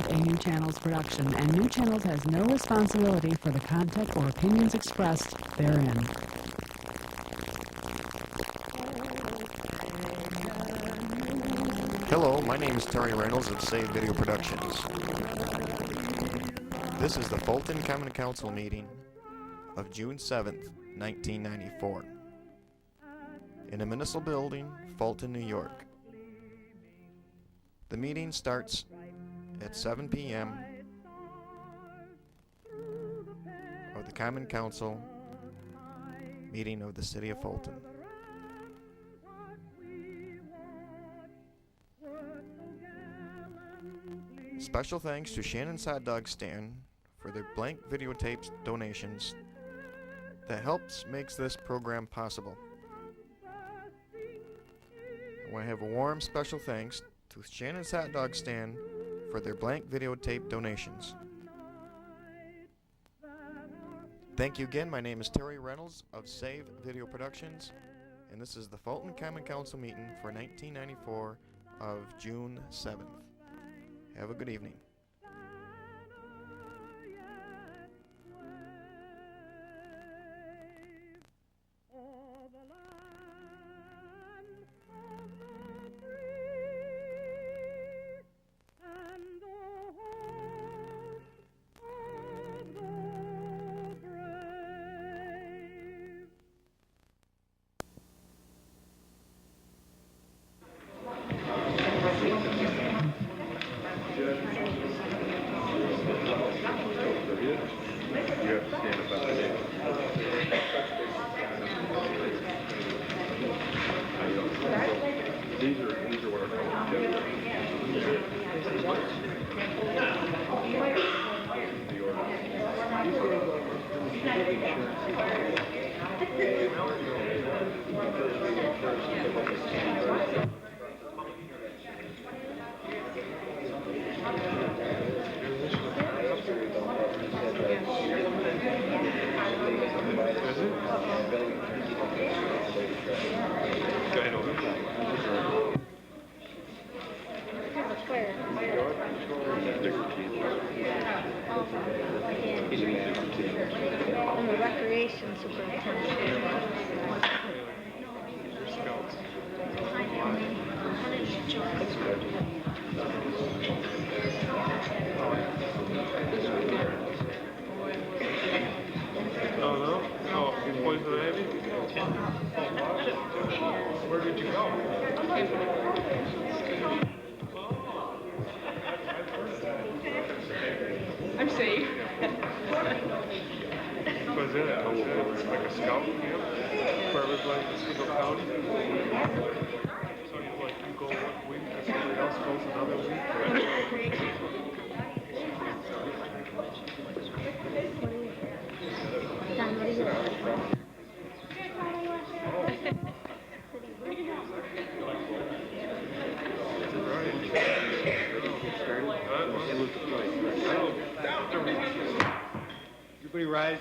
not a New Channels production, and New Channels has no responsibility for the content or opinions expressed therein. Hello, my name is Terry Reynolds of Save Video Productions. This is the Fulton Common Council meeting of June 7th, 1994, in a municipal building, Fulton, New York. The meeting starts at 7 p.m. of the Common Council meeting of the City of Fulton. Special thanks to Shannon's Hot Dog Stand for their blank videotapes donations that helps makes this program possible. I want to have a warm special thanks to Shannon's Hot Dog Stand for their blank videotape donations. Thank you again. My name is Terry Reynolds of Save Video Productions, and this is the Fulton Common Council meeting for 1994 of June 7th. Have a good evening. I'm the recreation superintendent. Where did you go? I'm safe. Was it like a scout camp for everybody in Single County? So you go 1 week and somebody else goes another week? Everybody rise.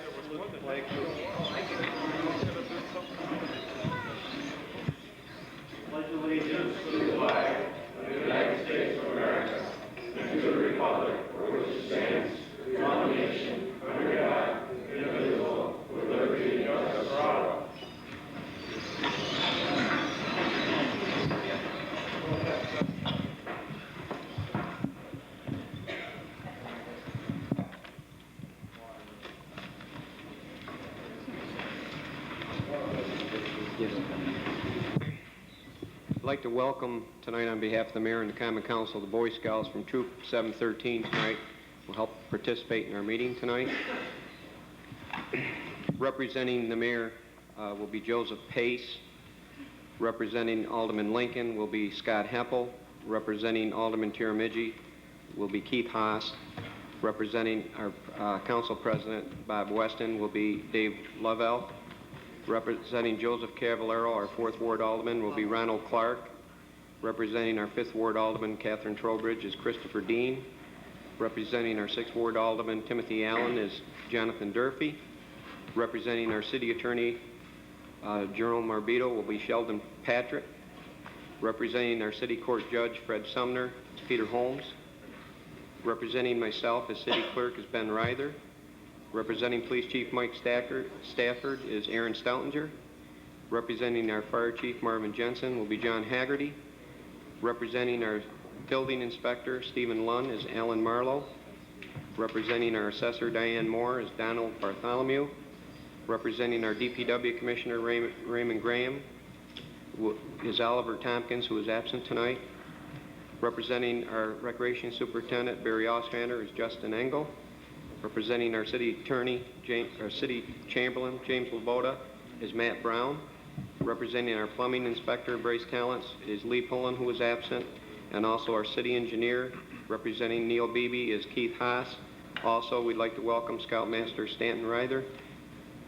Pledge allegiance to the flag of the United States of America and to the republic for which it stands, one nation, under God, indivisible, with liberty and justice for all. I'd like to welcome tonight on behalf of the Mayor and the Common Council the Boy Scouts from Troop 713 tonight will help participate in our meeting tonight. Representing the Mayor will be Joseph Pace. Representing Alderman Lincoln will be Scott Heppel. Representing Alderman Tiramidji will be Keith Haas. Representing our Council President Bob Weston will be Dave Lovell. Representing Joseph Cavallero, our 4th Ward Alderman, will be Ronald Clark. Representing our 5th Ward Alderman, Catherine Trowbridge, is Christopher Dean. Representing our 6th Ward Alderman, Timothy Allen, is Jonathan Durfee. Representing our City Attorney, Jerome Marbito, will be Sheldon Patrick. Representing our City Court Judge, Fred Sumner, is Peter Holmes. Representing myself as city clerk is Ben Ryther. Representing Police Chief Mike Stafford is Aaron Stoutinger. Representing our Fire Chief Marvin Jensen will be John Haggerty. Representing our Building Inspector Stephen Lunn is Alan Marlowe. Representing our Assessor Diane Moore is Donald Bartholomew. Representing our DPW Commissioner Raymond Graham is Oliver Tompkins, who is absent tonight. Representing our Recreation Superintendent Barry Ostrander is Justin Engel. Representing our City Attorney, our City Chamberlain James Laboda is Matt Brown. Representing our Plumbing Inspector Brace Talents is Lee Pullen, who is absent. And also our City Engineer, representing Neil Beebe, is Keith Haas. Also, we'd like to welcome Scoutmaster Stanton Ryther,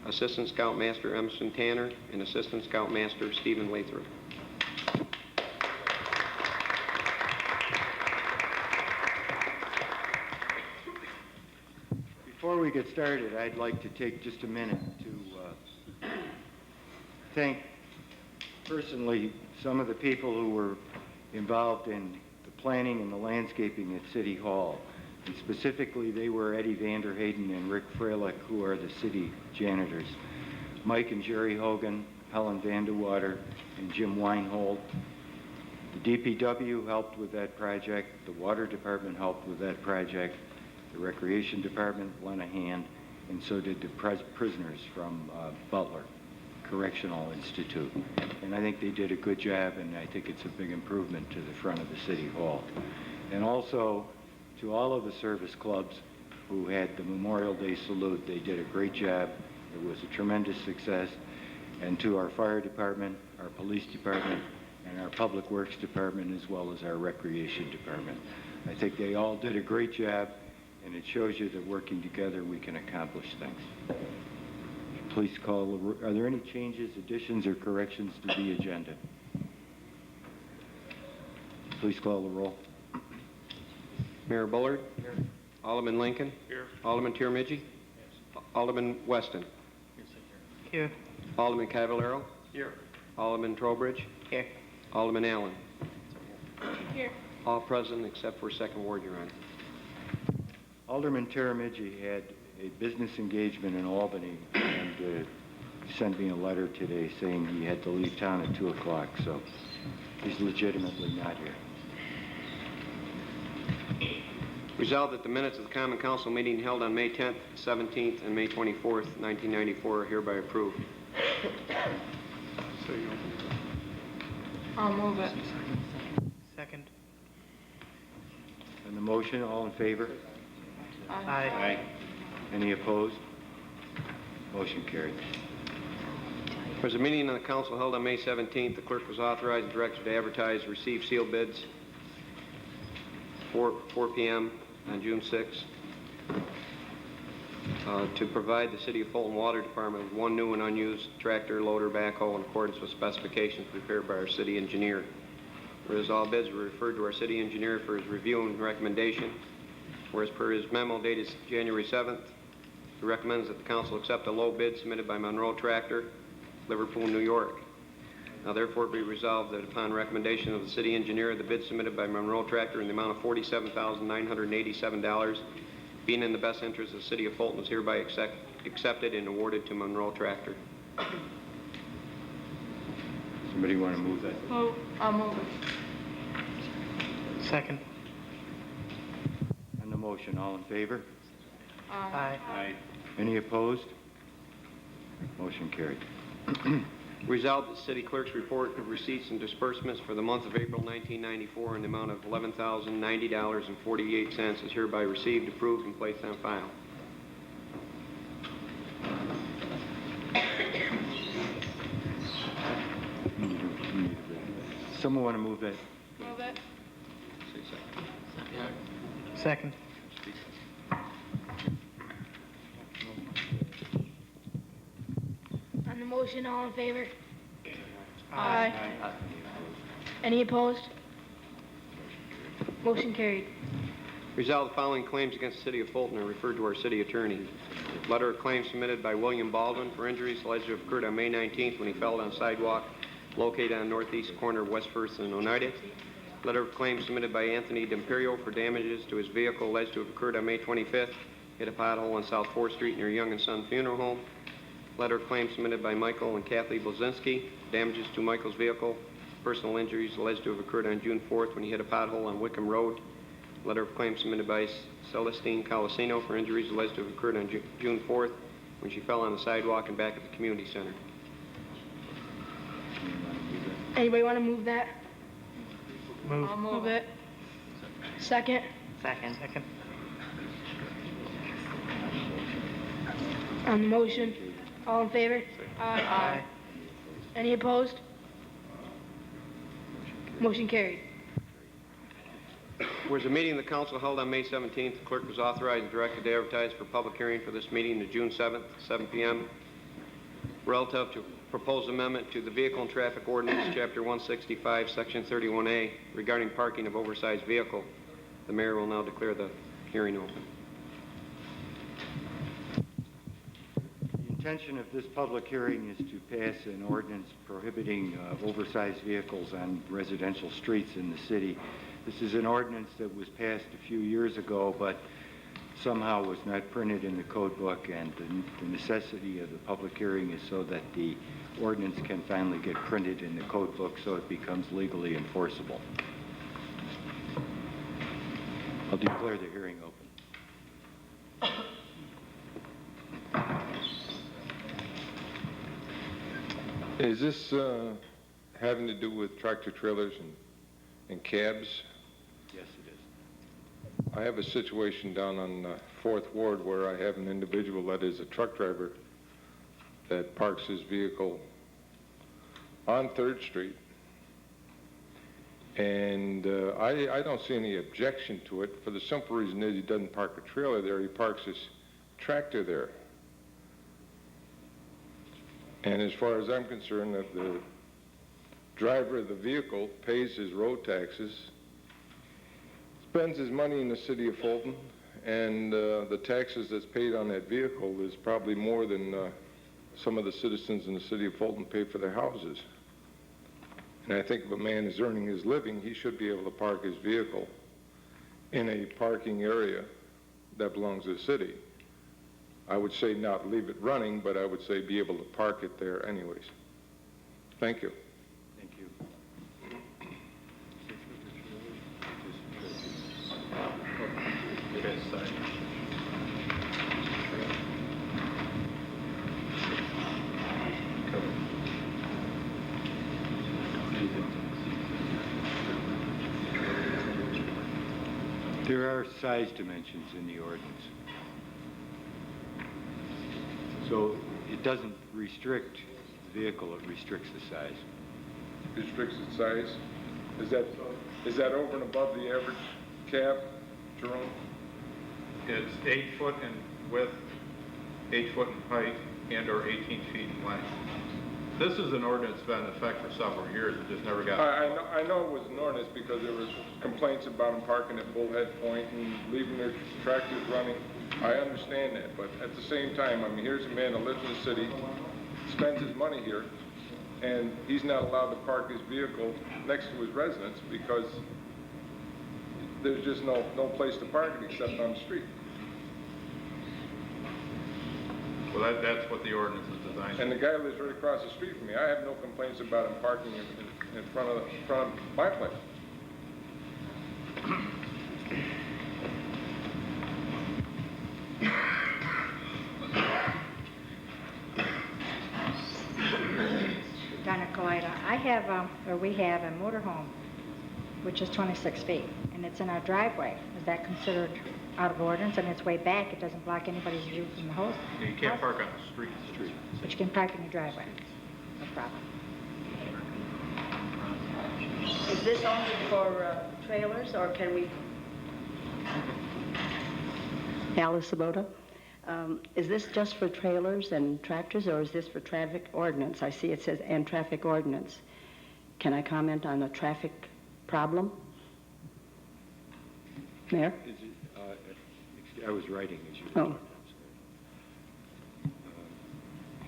Assistant Scoutmaster Emerson Tanner, and Assistant Scoutmaster Stephen Lathrop. Before we get started, I'd like to take just a minute to thank personally some of the people who were involved in the planning and the landscaping at City Hall. And specifically, they were Eddie Vanderhayden and Rick Freilich, who are the city janitors. Mike and Jerry Hogan, Helen Vandewater, and Jim Weinhold. The DPW helped with that project. The Water Department helped with that project. The Recreation Department lent a hand, and so did the prisoners from Butler Correctional Institute. And I think they did a good job, and I think it's a big improvement to the front of the City Hall. And also, to all of the service clubs who had the Memorial Day salute, they did a great job. It was a tremendous success. And to our fire department, our police department, and our public works department, as well as our recreation department. I think they all did a great job, and it shows you that working together we can accomplish things. Please call, are there any changes, additions, or corrections to the agenda? Please call the roll. Mayor Bullard? Here. Alderman Lincoln? Here. Alderman Tiramidji? Yes. Alderman Weston? Here. Alderman Cavallero? Here. Alderman Trowbridge? Here. Alderman Allen? Here. All present except for Second Ward, Your Honor. Alderman Tiramidji had a business engagement in Albany and sent me a letter today saying he had to leave town at 2 o'clock, so he's legitimately not here. Resolved that the minutes of the Common Council meeting held on May 10th, 17th, and May 24th, 1994 are hereby approved. I'll move it. Second. On the motion, all in favor? Aye. Any opposed? Motion carried. There was a meeting of the council held on May 17th. The clerk was authorized and directed to advertise, receive sealed bids 4 p.m. on June 6th to provide the City of Fulton Water Department with one new and unused tractor loader backhoe in accordance with specifications prepared by our city engineer. Whereas all bids were referred to our city engineer for his review and recommendation. Whereas per his memo dated January 7th, he recommends that the council accept a low bid submitted by Monroe Tractor, Liverpool, New York. Now therefore be resolved that upon recommendation of the city engineer, the bid submitted by Monroe Tractor in the amount of $47,987, being in the best interest of the City of Fulton, is hereby accepted and awarded to Monroe Tractor. Somebody want to move that? Oh, I'll move it. Second. On the motion, all in favor? Aye. Aye. Any opposed? Motion carried. Resolved that the city clerk's report of receipts and disbursements for the month of April 1994 in the amount of $11,090.48 is hereby received, approved, and placed on file. Someone want to move that? Move it. Second. On the motion, all in favor? Aye. Any opposed? Motion carried. Resolved the following claims against the City of Fulton are referred to our city attorney. Letter of claim submitted by William Baldwin for injuries alleged to have occurred on May 19th when he fell on a sidewalk located on the northeast corner of West First and Oneida. Letter of claim submitted by Anthony D'Imperio for damages to his vehicle alleged to have occurred on May 25th. Hit a pothole on South 4th Street near Young & Son Funeral Home. Letter of claim submitted by Michael and Kathy Blazinski. Damages to Michael's vehicle. Personal injuries alleged to have occurred on June 4th when he hit a pothole on Wickham Road. Letter of claim submitted by Celestine Colasino for injuries alleged to have occurred on June 4th when she fell on the sidewalk and back at the community center. Anybody want to move that? Move. I'll move it. Second. Second. Second. On the motion, all in favor? Aye. Any opposed? Motion carried. Whereas a meeting of the council held on May 17th, the clerk was authorized and directed to advertise for public hearing for this meeting to June 7th, 7 p.m. relative to proposed amendment to the Vehicle and Traffic Ordinance, Chapter 165, Section 31A, regarding parking of oversized vehicle. The mayor will now declare the hearing open. The intention of this public hearing is to pass an ordinance prohibiting oversized vehicles on residential streets in the city. This is an ordinance that was passed a few years ago, but somehow was not printed in the code book, and the necessity of the public hearing is so that the ordinance can finally get printed in the code book so it becomes legally enforceable. I'll declare the hearing open. Is this having to do with tractor trailers and cabs? Yes, it is. I have a situation down on 4th Ward where I have an individual that is a truck driver that parks his vehicle on 3rd Street. And I don't see any objection to it for the simple reason is he doesn't park a trailer there, he parks his tractor there. And as far as I'm concerned, that the driver of the vehicle pays his road taxes, spends his money in the city of Fulton, and the taxes that's paid on that vehicle is probably more than some of the citizens in the city of Fulton pay for their houses. And I think if a man is earning his living, he should be able to park his vehicle in a parking area that belongs to the city. I would say not leave it running, but I would say be able to park it there anyways. Thank you. Thank you. There are size dimensions in the ordinance. So it doesn't restrict the vehicle, it restricts the size. Restricts its size. Is that over and above the average cab, Jerome? It's 8 foot in width, 8 foot in height, and or 18 feet in length. This is an ordinance that's been in effect for several years. It just never got... I know it was an ordinance because there was complaints about them parking at Bullhead Point and leaving their tractors running. I understand that, but at the same time, I mean, here's a man that lives in the city, spends his money here, and he's not allowed to park his vehicle next to his residence because there's just no place to park it except on the street. Well, that's what the ordinance is designed And to the guy lives right across the street from me. I have no complaints about him parking in front of my place. Donna Colida, we have a motorhome, which is 26 feet, and it's in our driveway. Is that considered out of ordinance? And it's way back, it doesn't block anybody's view from the house. You can't park on the street. But you can park in your driveway, no problem. Is this only for trailers, or can we... Alice Sabota. Is this just for trailers and tractors, or is this for traffic ordinance? I see it says, and traffic ordinance. Can I comment on a traffic problem? Mayor? Is it, I was writing as you Oh. talked.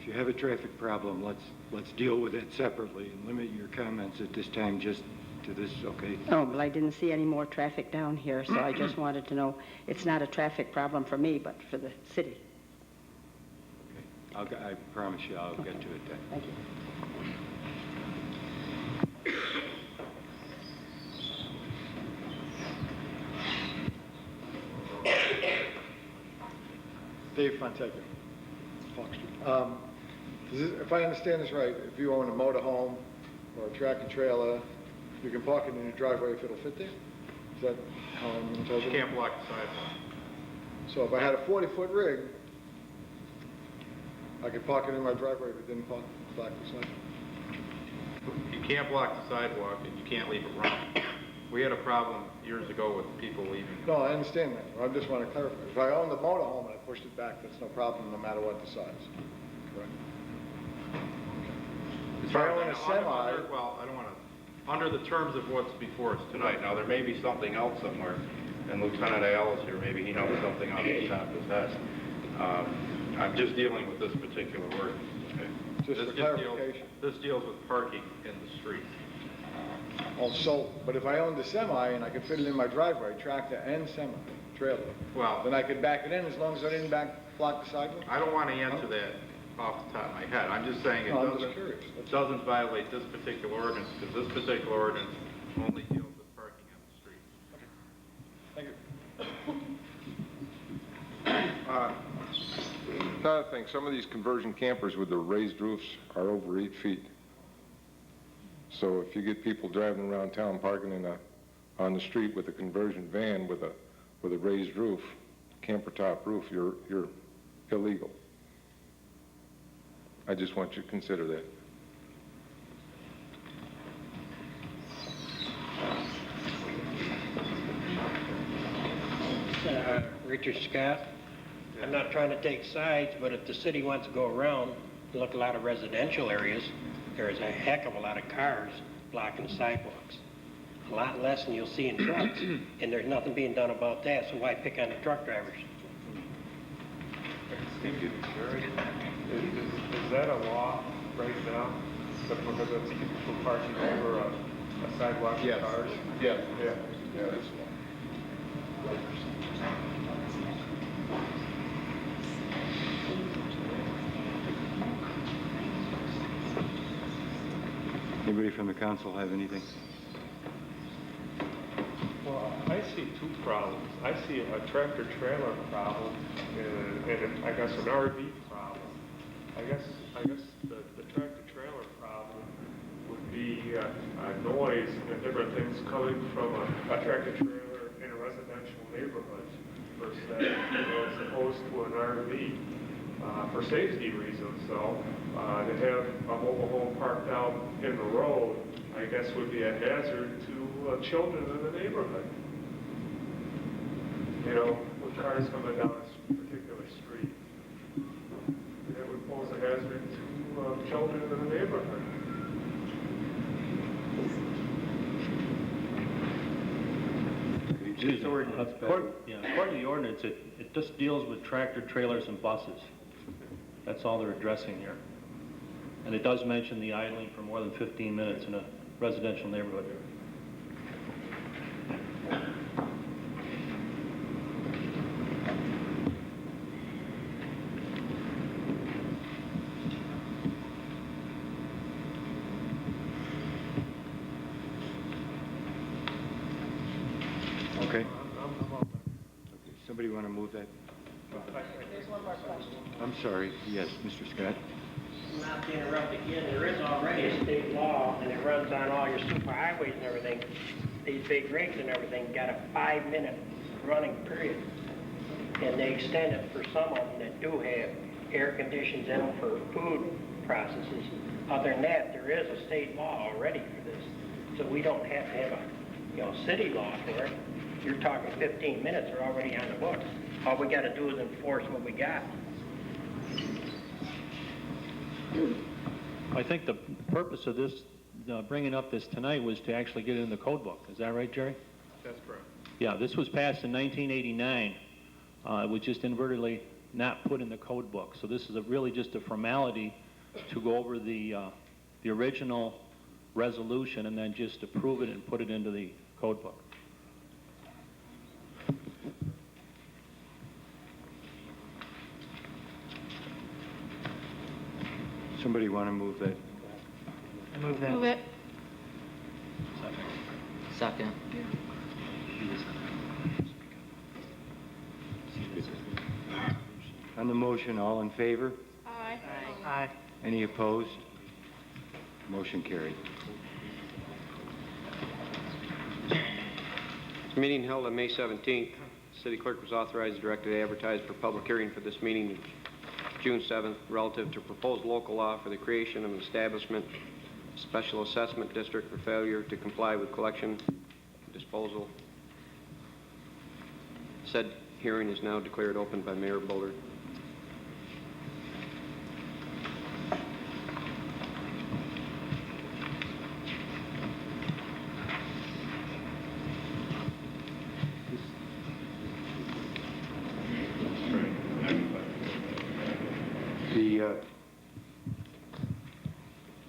If you have a traffic problem, let's deal with it separately and limit your comments at this time just to this, okay? Oh, well, I didn't see any more traffic down here, so I just wanted to know, it's not a traffic problem for me, but for the city. Okay. I promise you I'll get to it then. Thank you. Dave Fonteca, Fox Street. If I understand this right, if you own a motorhome or a tractor trailer, you can park it in your driveway if it'll fit there? Is that how I'm interpreting? You can't block the sidewalk. So if I had a 40-foot rig, I could park it in my driveway if it didn't block the sidewalk? You can't block the sidewalk and you can't leave it running. We had a problem years ago with people leaving. No, I understand that. I just want to clarify. If I owned the motorhome and I pushed it back, that's no problem no matter what the size. Correct? As If far I as own a know, semi, well, I don't want to, under the terms of what's before us tonight, now there may be something else somewhere, and Lieutenant Al is here, maybe he knows something off the top of his head. I'm just dealing with this particular ordinance, okay? Just for clarification. This deals with parking in the street. also, but if I owned a semi and I could fit it in my driveway, tractor and semi, trailer, Well, then I could back it in as long as I didn't block the sidewalk? I don't want to answer that off the top of my head. I'm just saying it No, I'm just doesn't, curious. it doesn't violate this particular ordinance, because this particular ordinance only deals with parking on the street. Thank you. Another thing, some of these conversion campers with the raised roofs are over 8 feet. So if you get people driving around town parking on the street with a conversion van with a raised roof, camper top roof, you're illegal. I just want you to consider that. Richard Scott. I'm not trying to take sides, but if the city wants to go around, look at a lot of residential areas, there's a heck of a lot of cars blocking the sidewalks. A lot less than you'll see in trucks, and there's nothing being done about that, so why pick on the truck drivers? Thank you. Is that a law right now that prohibits people from parking over a sidewalk with cars? Yeah. Yeah. Yeah, that's Anybody from the council have anything? Well, I see two problems. I see a tractor trailer problem and I guess an RV problem. I guess the tractor trailer problem would be noise and different things coming from a tractor trailer in a residential neighborhood per se, as opposed to an RV. For safety reasons, though, to have a mobile home parked out in the road, I guess would be a hazard to children in the neighborhood. You know, with cars coming down a particular street. It would pose a hazard to children in the neighborhood. According to the ordinance, it just deals with tractor trailers and buses. That's all they're addressing here. And it does mention the idling for more than 15 minutes in a residential neighborhood. Okay. Somebody want to move that? There's one more question. I'm sorry. Yes, Mr. Scott. Not to interrupt again, there is already a state law, and it runs on all your superhighways and everything. These big rigs and everything got a 5-minute running period. And they extend it for some of them that do have air conditions in them for food processes. Other than that, there is a state law already for this. So we don't have to have a city law for it. You're talking 15 minutes, they're already on the books. All we got to do is enforce what we got. I think the purpose of this, bringing up this tonight, was to actually get it in the code book. Is that right, Jerry? That's correct. Yeah, this was passed in 1989. It was just inadvertently not put in the code book. So this is really just a formality to go over the original resolution and then just approve it and put it into the code book. Somebody want to move that? Move that. Move it. Second. On the motion, all in favor? Aye. Aye. Any opposed? Motion carried. Meeting held on May 17th. City clerk was authorized and directed to advertise for public hearing for this meeting June 7th relative to proposed local law for the creation of an establishment special assessment district for failure to comply with collection disposal. Said hearing is now declared open by Mayor Bullard.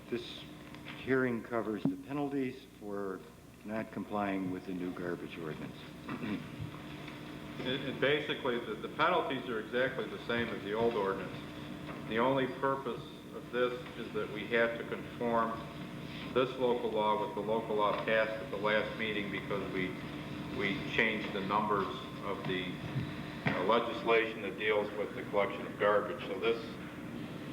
This hearing covers the penalties for not complying with the new garbage ordinance. And basically, the penalties are exactly the same as the old ordinance. The only purpose of this is that we have to conform this local law with the local law passed at the last meeting because we changed the numbers of the legislation that deals with the collection of garbage. So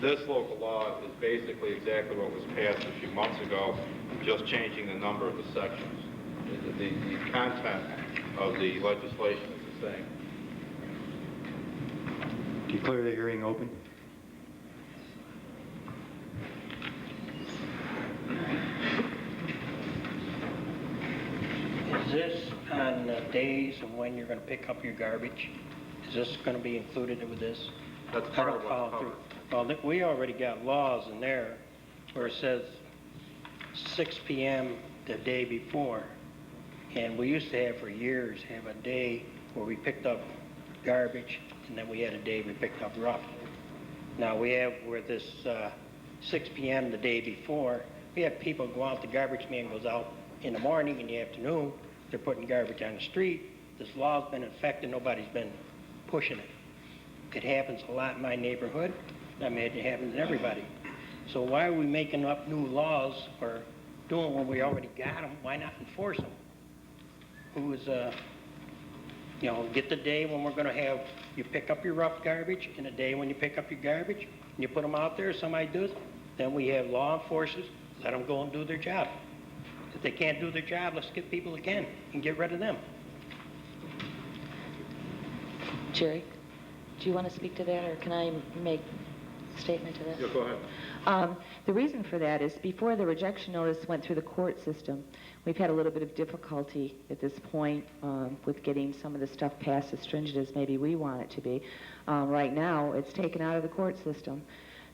this local law is basically exactly what was passed a few months ago, just changing the number of the sections. The content of the legislation is the same. Declare the hearing open. Is this on days of when you're going to pick up your garbage? Is this going to be included with this? That's part of what's covered. Well, we already got laws in there where it says 6 p.m. the day before. And we used to have for years have a day where we picked up garbage and then we had a day we picked up rough. Now we have where this 6 p.m. the day before, we have people go out, the garbage man goes out in the morning, in the afternoon, they're putting garbage on the street. This law's been in effect and nobody's been pushing it. It happens a lot in my neighborhood. I mean, it happens to everybody. So why are we making up new laws or doing what we already got them? Why not enforce them? Who is, you know, get the day when we're going to have you pick up your rough garbage and a day when you pick up your garbage and you put them out there, somebody does, then we have law enforcers, let them go and do their job. If they can't do their job, let's get people that can and get rid of them. Jerry, do you want to speak to that, or can I make a statement to that? Yeah, go ahead. The reason for that is before the rejection notice went through the court system, we've had a little bit of difficulty at this point with getting some of the stuff passed as stringent as maybe we want it to be. Right now, it's taken out of the court system.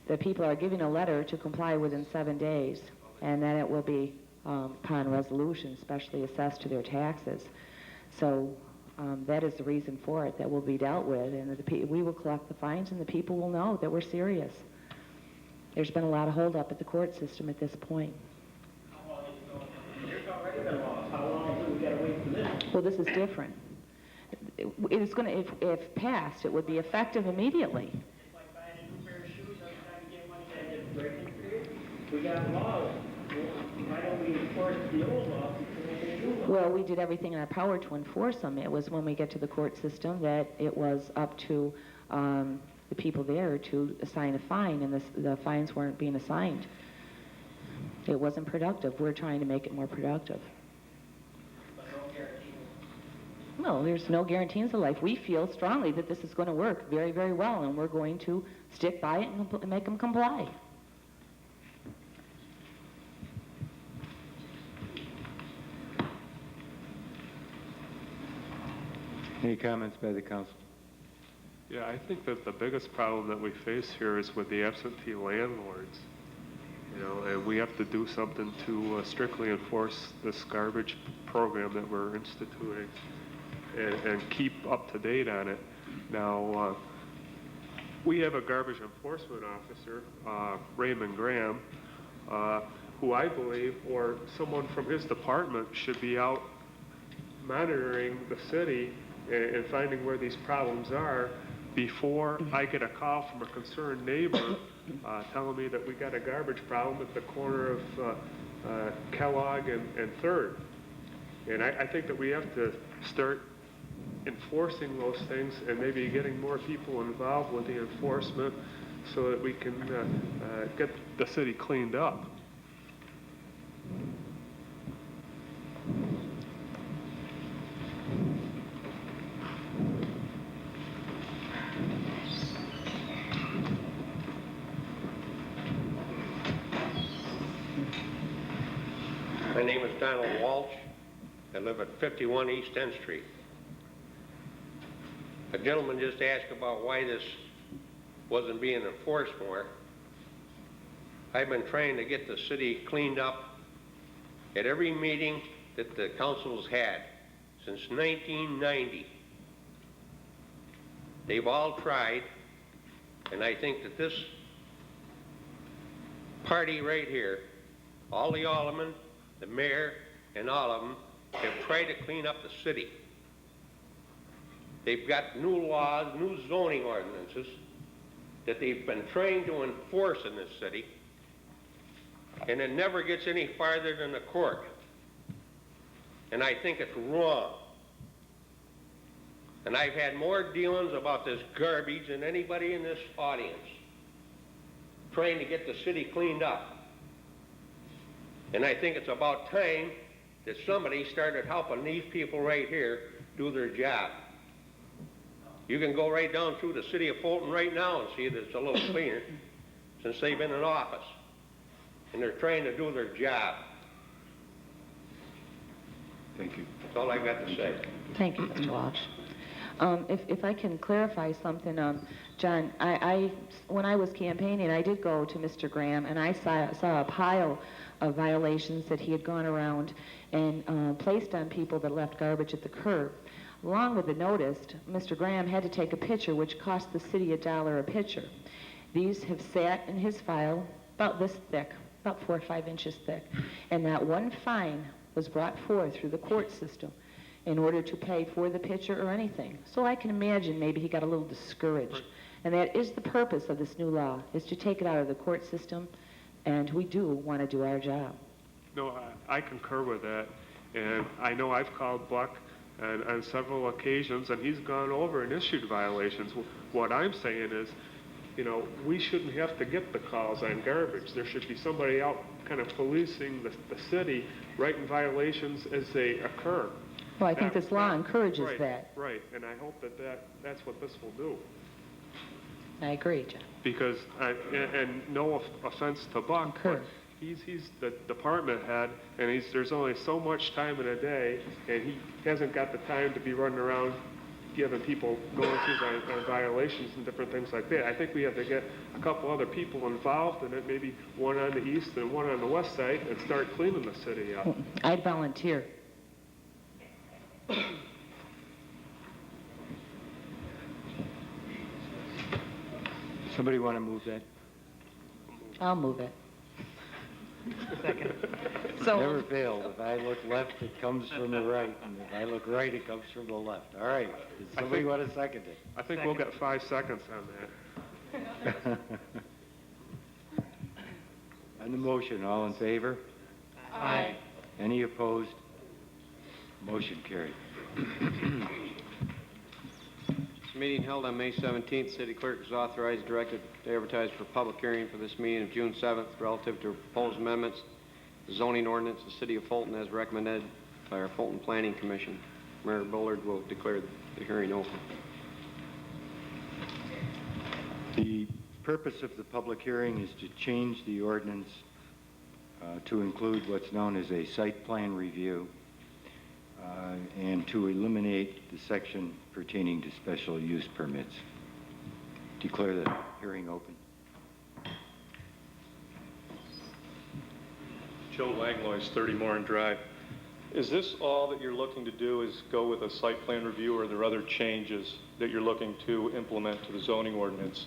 The people are giving a letter to comply within 7 days, and then it will be, upon resolution, especially assessed to their taxes. So that is the reason for it, that will be dealt with, and we will collect the fines, and the people will know that we're serious. There's been a lot of holdup at the court system at this point. How long do we got to wait for this? Well, this is different. It is going to, if passed, it would be effective immediately. It's like buying a new pair of shoes every time you get one and it's breaking period. We got laws. Why don't we enforce the old laws before we get a new law? Well, we did everything in our power to enforce them. It was when we get to the court system that it was up to the people there to assign a fine, and the fines weren't being assigned. It wasn't productive. We're trying to make it more productive. But no guarantees. No, there's no guarantees of life. We feel strongly that this is going to work very, very well, and we're going to stick by it and make them comply. Any comments by the council? Yeah, I think that the biggest problem that we face here is with the absentee landlords. You know, and we have to do something to strictly enforce this garbage program that we're instituting and keep up to date on it. Now, we have a garbage enforcement officer, Raymond Graham. who I believe, or someone from his department should be out monitoring the city and finding where these problems are before I get a call from a concerned neighbor telling me that we got a garbage problem at the corner of Kellogg and 3rd. And I think that we have to start enforcing those things and maybe getting more people involved with the enforcement so that we can get the city cleaned up. My name is Donald Walsh. I live at 51 East 10th Street. A gentleman just asked about why this wasn't being enforced more. I've been trying to get the city cleaned up at every meeting that the council's had since 1990. They've all tried, and I think that this party right here, all the aldermen, the mayor, and all of them have tried to clean up the city. They've got new laws, new zoning ordinances that they've been trying to enforce in this city, and it never gets any farther than the court. And I think it's wrong. And I've had more dealings about this garbage than anybody in this audience, trying to get the city cleaned up. And I think it's about time that somebody started helping these people right here do their job. You can go right down through the city of Fulton right now and see that it's a little cleaner since they've been in office. And they're trying to do their job. Thank you. That's all I got to say. Thank you, Mr. Walsh. If I can clarify something, John, when I was campaigning, I did go to Mr. Graham, and I saw a pile of violations that he had gone around and placed on people that left garbage at the curb. Along with the notice, Mr. Graham had to take a picture, which cost the city $1 a picture. These have sat in his file about this thick, about 4 or 5 inches thick, and that one fine was brought forth through the court system in order to pay for the picture or anything. So I can imagine maybe he got a little discouraged. And that is the purpose of this new law, is to take it out of the court system, and we do want to do our job. No, I concur with that. And I know I've called Buck on several occasions, and he's gone over and issued violations. What I'm saying is, you know, we shouldn't have to get the calls on garbage. There should be somebody out kind of policing the city, writing violations as they occur. Well, I think this law encourages that. Right, and I hope that's what this will do. I agree, John. Because, and no offense to Buck, but he's the department head, and there's only so much time in a day, and he hasn't got the time to be running around giving people going through violations and different things like that. I think we have to get a couple other people involved in it, maybe one on the east and one on the west side, and start cleaning the city up. I'd volunteer. Somebody want to move that? I'll move it. Second. Never failed. If I look left, it comes from the right, and if I look right, it comes from the left. All right. Does somebody want to second it? I think we'll get 5 seconds on that. On the motion, all in favor? Aye. Any opposed? Motion carried. This meeting held on May 17th, City Clerk is authorized and directed to advertise for public hearing for this meeting of June 7th relative to proposed amendments to zoning ordinance of the City of Fulton as recommended by our Fulton Planning Commission. Mayor Bullard will declare the hearing open. The purpose of the public hearing is to change the ordinance to include what's known as a site plan review and to eliminate the section pertaining to special use permits. Declare the hearing open. Joe Langlois, 30 Morin Drive. Is this all that you're looking to do, is go with a site plan review, or are there other changes that you're looking to implement to the zoning ordinance?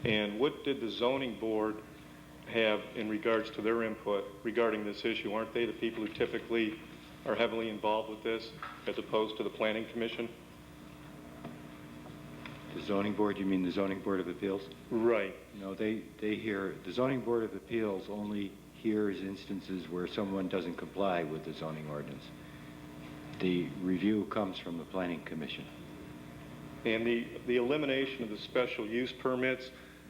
And what did the zoning board have in regards to their input regarding this issue? Aren't they the people who typically are heavily involved with this as opposed to the Planning Commission? The zoning board, you mean the zoning board of appeals? Right. No, they hear, the zoning board of appeals only hears instances where someone doesn't comply with the zoning ordinance. The review comes from the planning commission. And the elimination of the special use permits,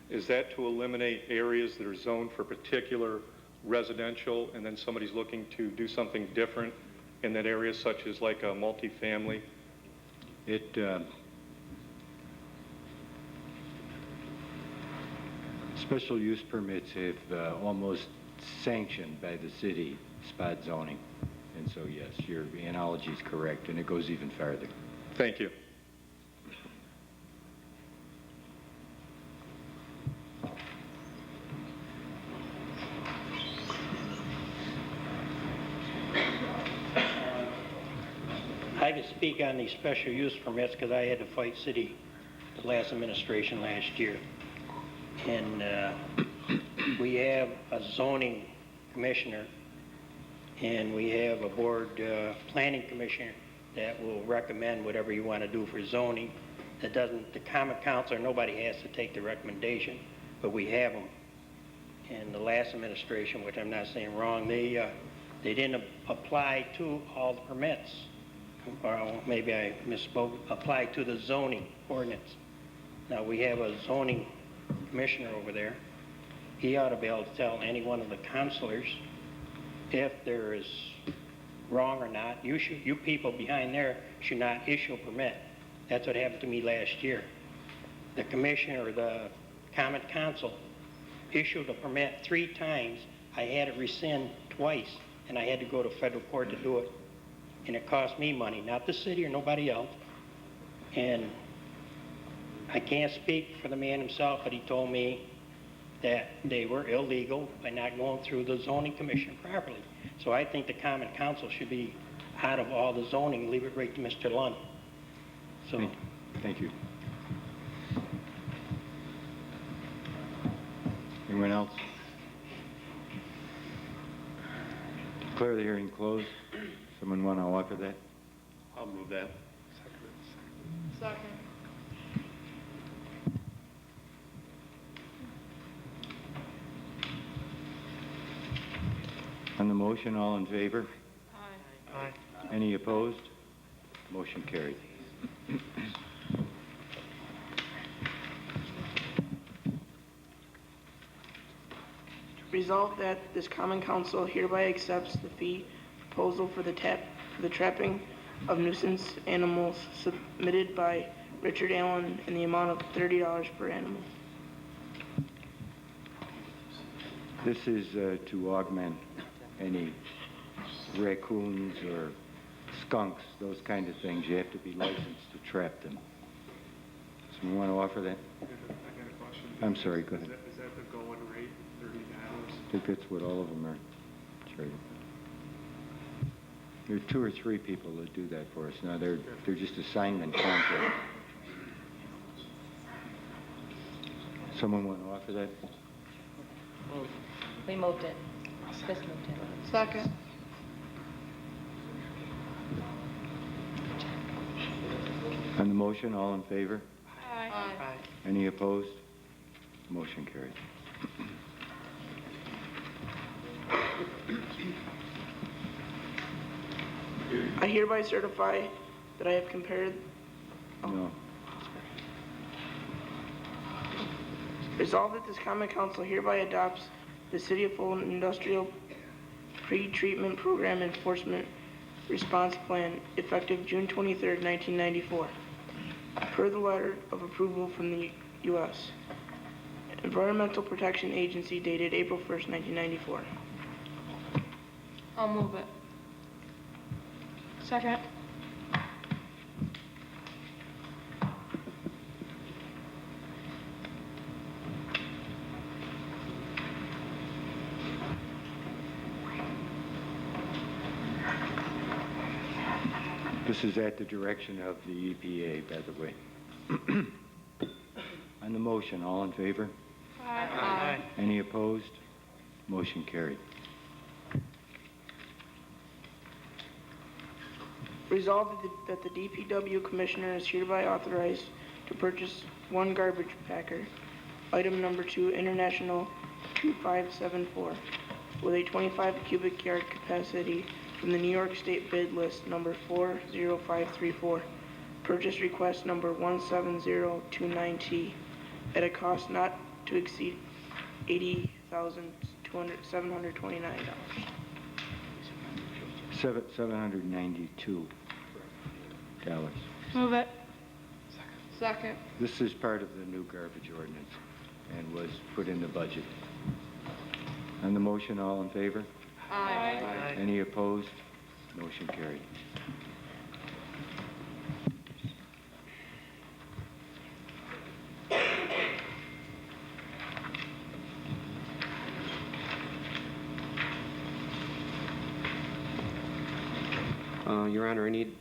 is that to eliminate areas that are zoned for particular residential and then somebody's looking to do something different in that area, such as like a multifamily? Special use permits have almost sanctioned by the city spot zoning. And so, yes, your analogy is correct, and it goes even farther. Thank you. I can speak on these special use permits because I had to fight city the last administration last year. And we have a zoning commissioner and we have a board planning commissioner that will recommend whatever you want to do for zoning. That doesn't, the common council, nobody has to take the recommendation, but we have them. And the last administration, which I'm not saying wrong, they didn't apply to all the permits. Or maybe I misspoke, apply to the zoning ordinance. Now we have a zoning commissioner over there. He ought to be able to tell any one of the councilors if there is wrong or not. You people behind there should not issue a permit. That's what happened to me last year. The commissioner, or the common council, issued a permit 3 times. I had it rescind twice, and I had to go to federal court to do it. And it cost me money, not the city or nobody else. And I can't speak for the man himself, but he told me that they were illegal by not going through the zoning commission properly. So I think the common council should be out of all the zoning, leave it right to Mr. Lund. So. Thank you. Anyone else? Declare the hearing closed. Someone want to offer that? I'll move that. Second. On the motion, all in favor? Aye. Aye. Any opposed? Motion carried. Resolved that this common council hereby accepts the fee proposal for the trapping of nuisance animals submitted by Richard Allen in the amount of $30 per animal. This is to augment any raccoons or skunks, those kind of things. You have to be licensed to trap them. Someone want to offer that? I got a question. I'm sorry, go ahead. Is that the going rate, $30? I think that's what all of them are charging. There are 2 or 3 people that do that for us. Now, they're just assignment contracts. Someone want to offer that? We moved it. Chris moved it. Second. On the motion, all in favor? Aye. Aye. Any opposed? Motion carried. I hereby certify that I have compared. No. Resolved that this common council hereby adopts the City of Fulton Industrial Pre-Treatment Program Enforcement Response Plan effective June 23rd, 1994. Per the letter of approval from the U.S. Environmental Protection Agency dated April 1st, 1994. I'll move it. Second. This is at the direction of the EPA, by the way. On the motion, all in favor? Aye. Any opposed? Motion carried. Resolved that the DPW Commissioner is hereby authorized to purchase one garbage packer, item number 2, International 2574, with a 25 cubic yard capacity from the New York State bid list number 40534, purchase request number 17029T, at a cost not to exceed $80,729. $792. Move it. Second. This is part of the new garbage ordinance and was put in the budget. On the motion, all in favor? Aye. Any opposed? Motion carried. Your Honor, I need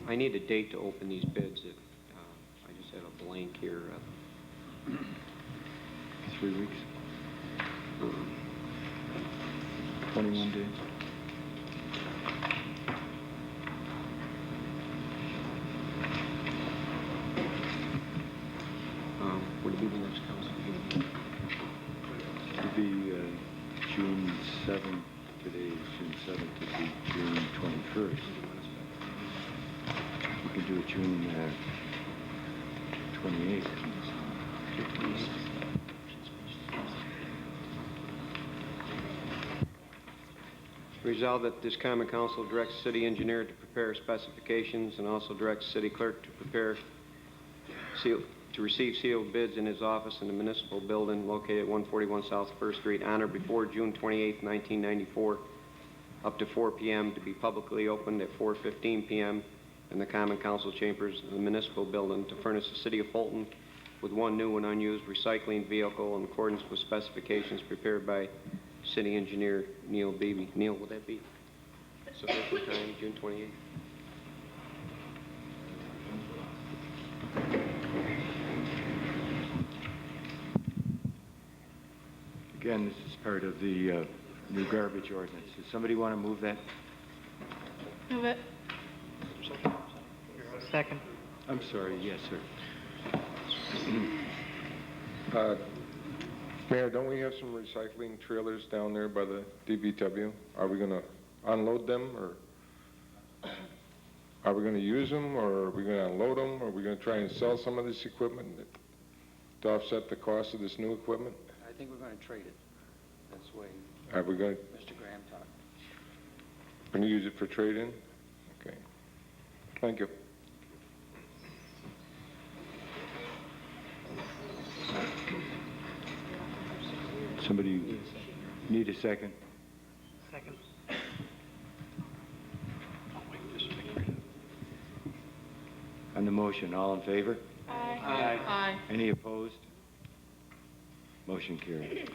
I need a date to open these bids. I just have a blank here. 3 weeks. 21 days. Would it be the next council meeting? It would be June 7th. Today is June 7th. It would be June 21st. We can do it June 28th. Resolved that this common council directs the city engineer to prepare specifications and also directs the city clerk to prepare to receive sealed bids in his office in the municipal building located at 141 South 1st Street on or before June 28, 1994, up to 4 p.m. to be publicly opened at 4:15 p.m. in the common council chambers of the municipal building to furnish the city of Fulton with one new and unused recycling vehicle in accordance with specifications prepared by city engineer Neil Beebe. Neil, would that be sufficient time, June 28th? Again, this is part of the new garbage ordinance. Does somebody want to move that? Move it. Second. I'm sorry, yes, sir. Mayor, don't we have some recycling trailers down there by the DBW? Are we going to unload them, or are we going to use them, or are we going to unload them, or are we going to try and sell some of this equipment to offset the cost of this new equipment? I think we're going to trade it. That's the way Are we going to? Mr. Graham talked. Going to use it for trade-in? Okay. Thank you. Somebody need a second? Second. On the motion, all in favor? Aye. Any opposed? Motion carried.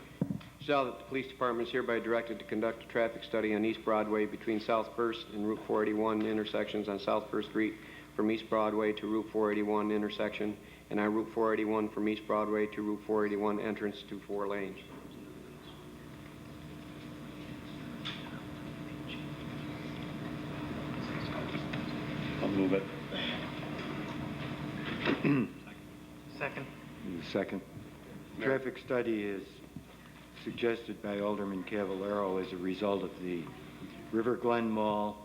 Resolved that the police department is hereby directed to conduct a traffic study on East Broadway between South 1st and Route 481 intersections on South 1st Street from East Broadway to Route 481 intersection, and on Route 481 from East Broadway to Route 481 entrance to 4 lanes. I'll move it. Second. Need a second. Traffic study is suggested by Alderman Cavallaro as a result of the River Glen Mall,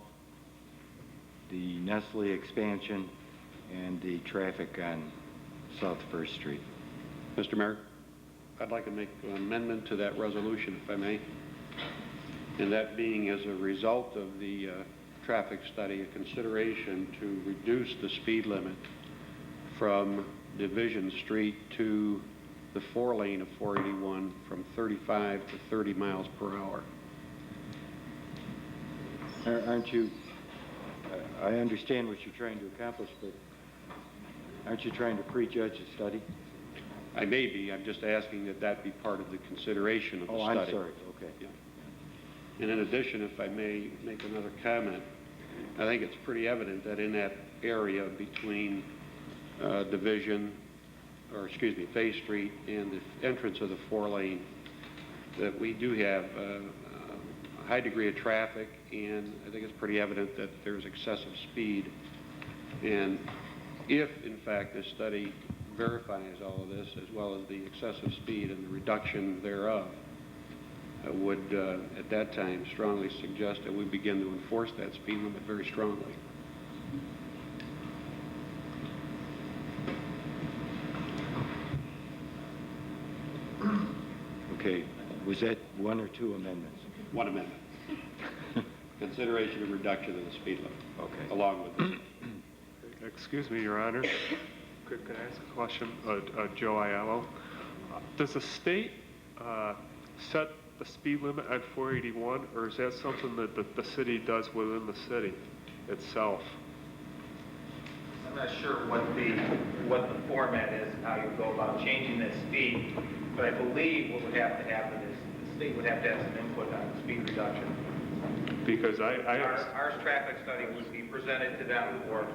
the Nestle expansion, and the traffic on South 1st Street. Mr. Mayor, I'd like to make an amendment to that resolution, if I may. And that being as a result of the traffic study, a consideration to reduce the speed limit from Division Street to the 4-lane of 481 from 35 to 30 miles per hour. Aren't you, I understand what you're trying to accomplish, but aren't you trying to prejudge the study? I may be. I'm just asking that that be part of the consideration of the study. Oh, I'm sorry. Okay. Yeah. And in addition, if I may make another comment, I think it's pretty evident that in that area between Faith Street and the entrance of the 4-lane, that we do have a high degree of traffic, and I think it's pretty evident that there's excessive speed. And if, in fact, this study verifies all of this, as well as the excessive speed and the reduction thereof, I would, at that time, strongly suggest that we begin to enforce that speed limit very strongly. Okay, was that one or two amendments? One amendment. Consideration of reduction of the speed limit. Okay. Along with this. Excuse me, Your Honor. Could I ask a question? Joe Aiello. Does the state set the speed limit at 481, or is that something that the city does within the city itself? I'm not sure what the format is and how you go about changing that speed, but I believe what would have to happen is the state would have to have some input on the speed reduction. Because our traffic study would be presented to them for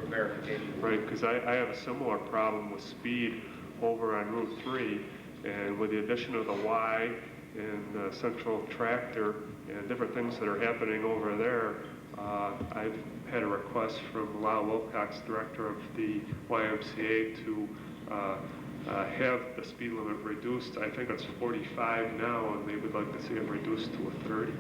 verification. Right, because I have a similar problem with speed over on Route 3, and with the addition of the Y and the central tractor and different things that are happening over there, I've had a request from Lyle Wilcox, director of the YMCA, to have the speed limit reduced. I think it's 45 now, and they would like to see it reduced to a 30.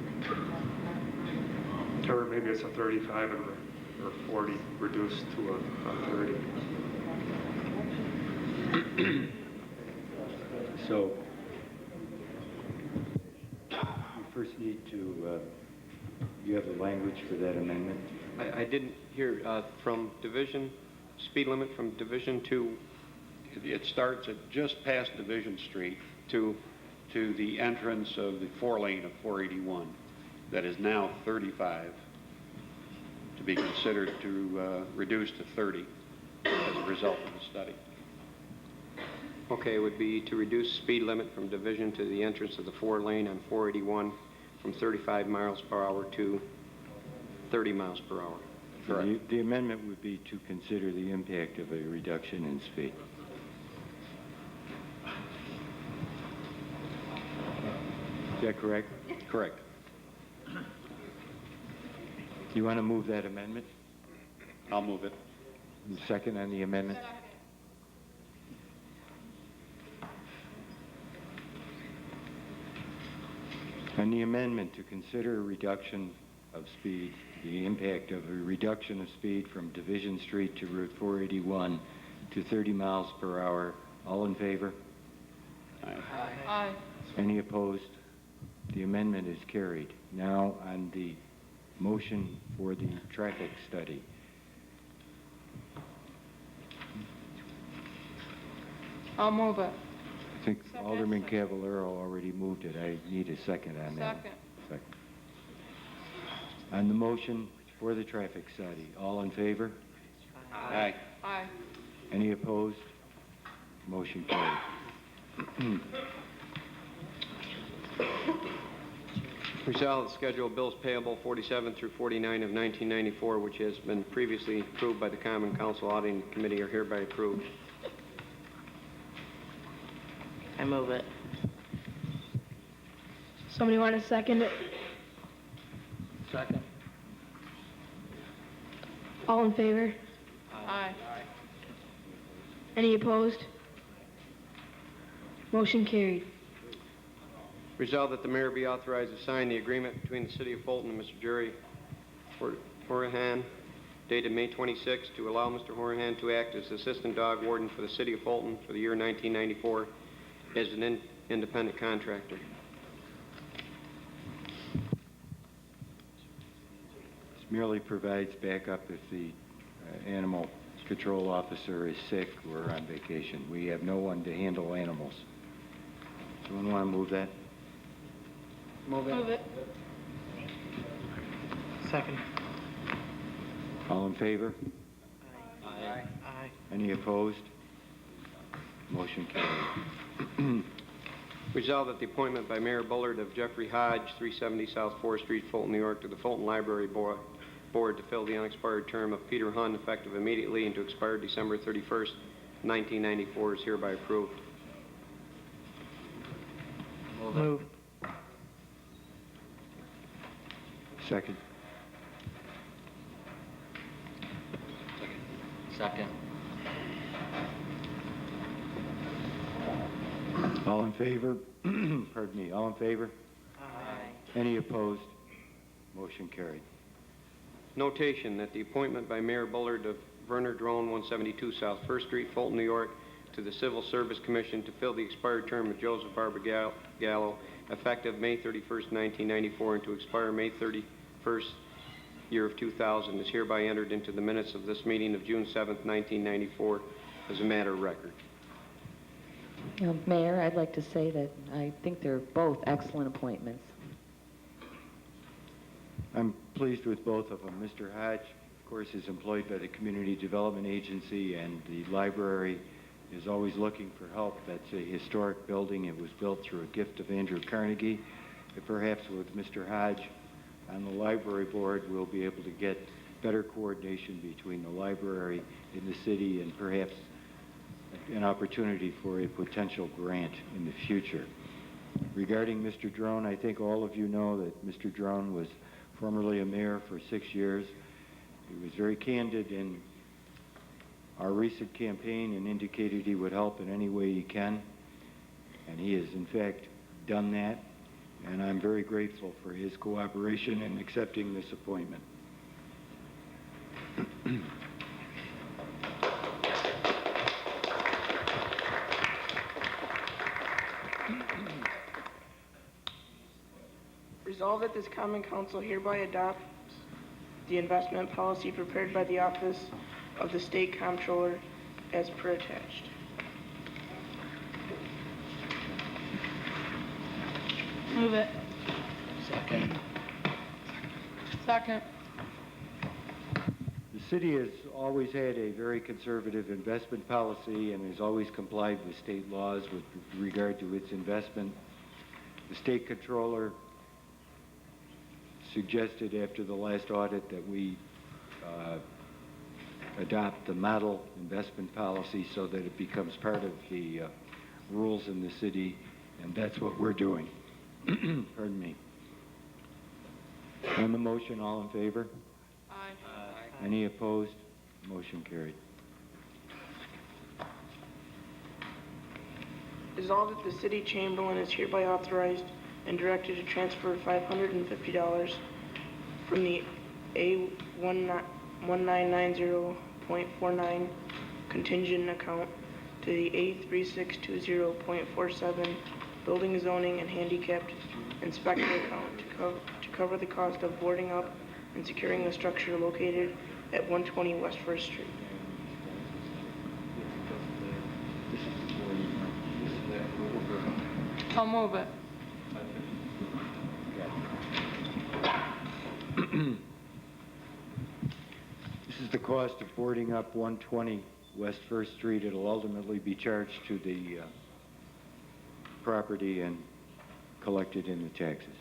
Or maybe it's a 35 or 40 reduced to a 30. So, you first need to, you have the language for that amendment? I didn't hear from Division, speed limit from Division to... It starts at just past Division Street to the entrance of the 4-lane of 481 that is now 35, to be considered to reduce to 30 as a result of the study. Okay, it would be to reduce speed limit from Division to the entrance of the 4-lane on 481 from 35 miles per hour to 30 miles per hour. Correct. The amendment would be to consider the impact of a reduction in speed. Is that correct? Correct. You want to move that amendment? I'll move it. Second on the amendment? On the amendment to consider a reduction of speed, the impact of a reduction of speed from Division Street to Route 481 to 30 miles per hour, all in favor? Aye. Aye. Any opposed? The amendment is carried. Now on the motion for the traffic study. I'll move it. I think Alderman Cavallaro already moved it. I need a second on that. Second. On the motion for the traffic study, all in favor? Aye. Aye. Any opposed? Motion carried. Resolved, the schedule of bills payable 47 through 49 of 1994, which has been previously approved by the Common Council Auditing Committee, are hereby approved. I move it. Somebody want to second it? Second. All in favor? Aye. Any opposed? Motion carried. Resolved that the mayor be authorized to sign the agreement between the City of Fulton and Mr. Jerry Horahan, dated May 26, to allow Mr. Horahan to act as Assistant Dog Warden for the City of Fulton for the year 1994 as an independent contractor. This merely provides backup if the animal control officer is sick or on vacation. We have no one to handle animals. Someone want to move that? Move it. Move it. Second. All in favor? Aye. Aye. Any opposed? Motion carried. Resolved that the appointment by Mayor Bullard of Jeffrey Hodge, 370 South 4th Street, Fulton, New York, to the Fulton Library Board to fill the unexpired term of Peter Hunn, effective immediately and to expire December 31st, 1994, is hereby approved. Move. Second. Second. All in favor? Pardon me, all in favor? Aye. Any opposed? Motion carried. Notation that the appointment by Mayor Bullard of Werner Drone, 172 South First Street, Fulton, New York, to the Civil Service Commission to fill the expired term of Joseph Barber Gallo, effective May 31st, 1994, and to expire May 31st, year of 2000, is hereby entered into the minutes of this meeting of June 7th, 1994, as a matter of record. Mayor, I'd like to say that I think they're both excellent appointments. I'm pleased with both of them. Mr. Hodge, of course, is employed by the Community Development Agency, and the library is always looking for help. That's a historic building. It was built through a gift of Andrew Carnegie. And perhaps with Mr. Hodge on the library board, we'll be able to get better coordination between the library in the city and perhaps an opportunity for a potential grant in the future. Regarding Mr. Drone, I think all of you know that Mr. Drone was formerly a mayor for 6 years. He was very candid in our recent campaign and indicated he would help in any way he can. And he has, in fact, done that. And I'm very grateful for his cooperation in accepting this appointment. Resolved that this common council hereby adopts the investment policy prepared by the Office of the State Comptroller as per attached. Move it. Second. Second. The city has always had a very conservative investment policy and has always complied with state laws with regard to its investment. The state controller suggested after the last audit that we adopt the model investment policy so that it becomes part of the rules in the city, and that's what we're doing. Pardon me. On the motion, all in favor? Aye. Any opposed? Motion carried. Resolved that the city chamberlain is hereby authorized and directed to transfer $550 from the A1990.49 contingent account to the A3620.47 building zoning and handicapped inspector account to cover the cost of boarding up and securing the structure located at 120 West First Street. I'll move it. This is the cost of boarding up 120 West First Street. It'll ultimately be charged to the property and collected in the taxes.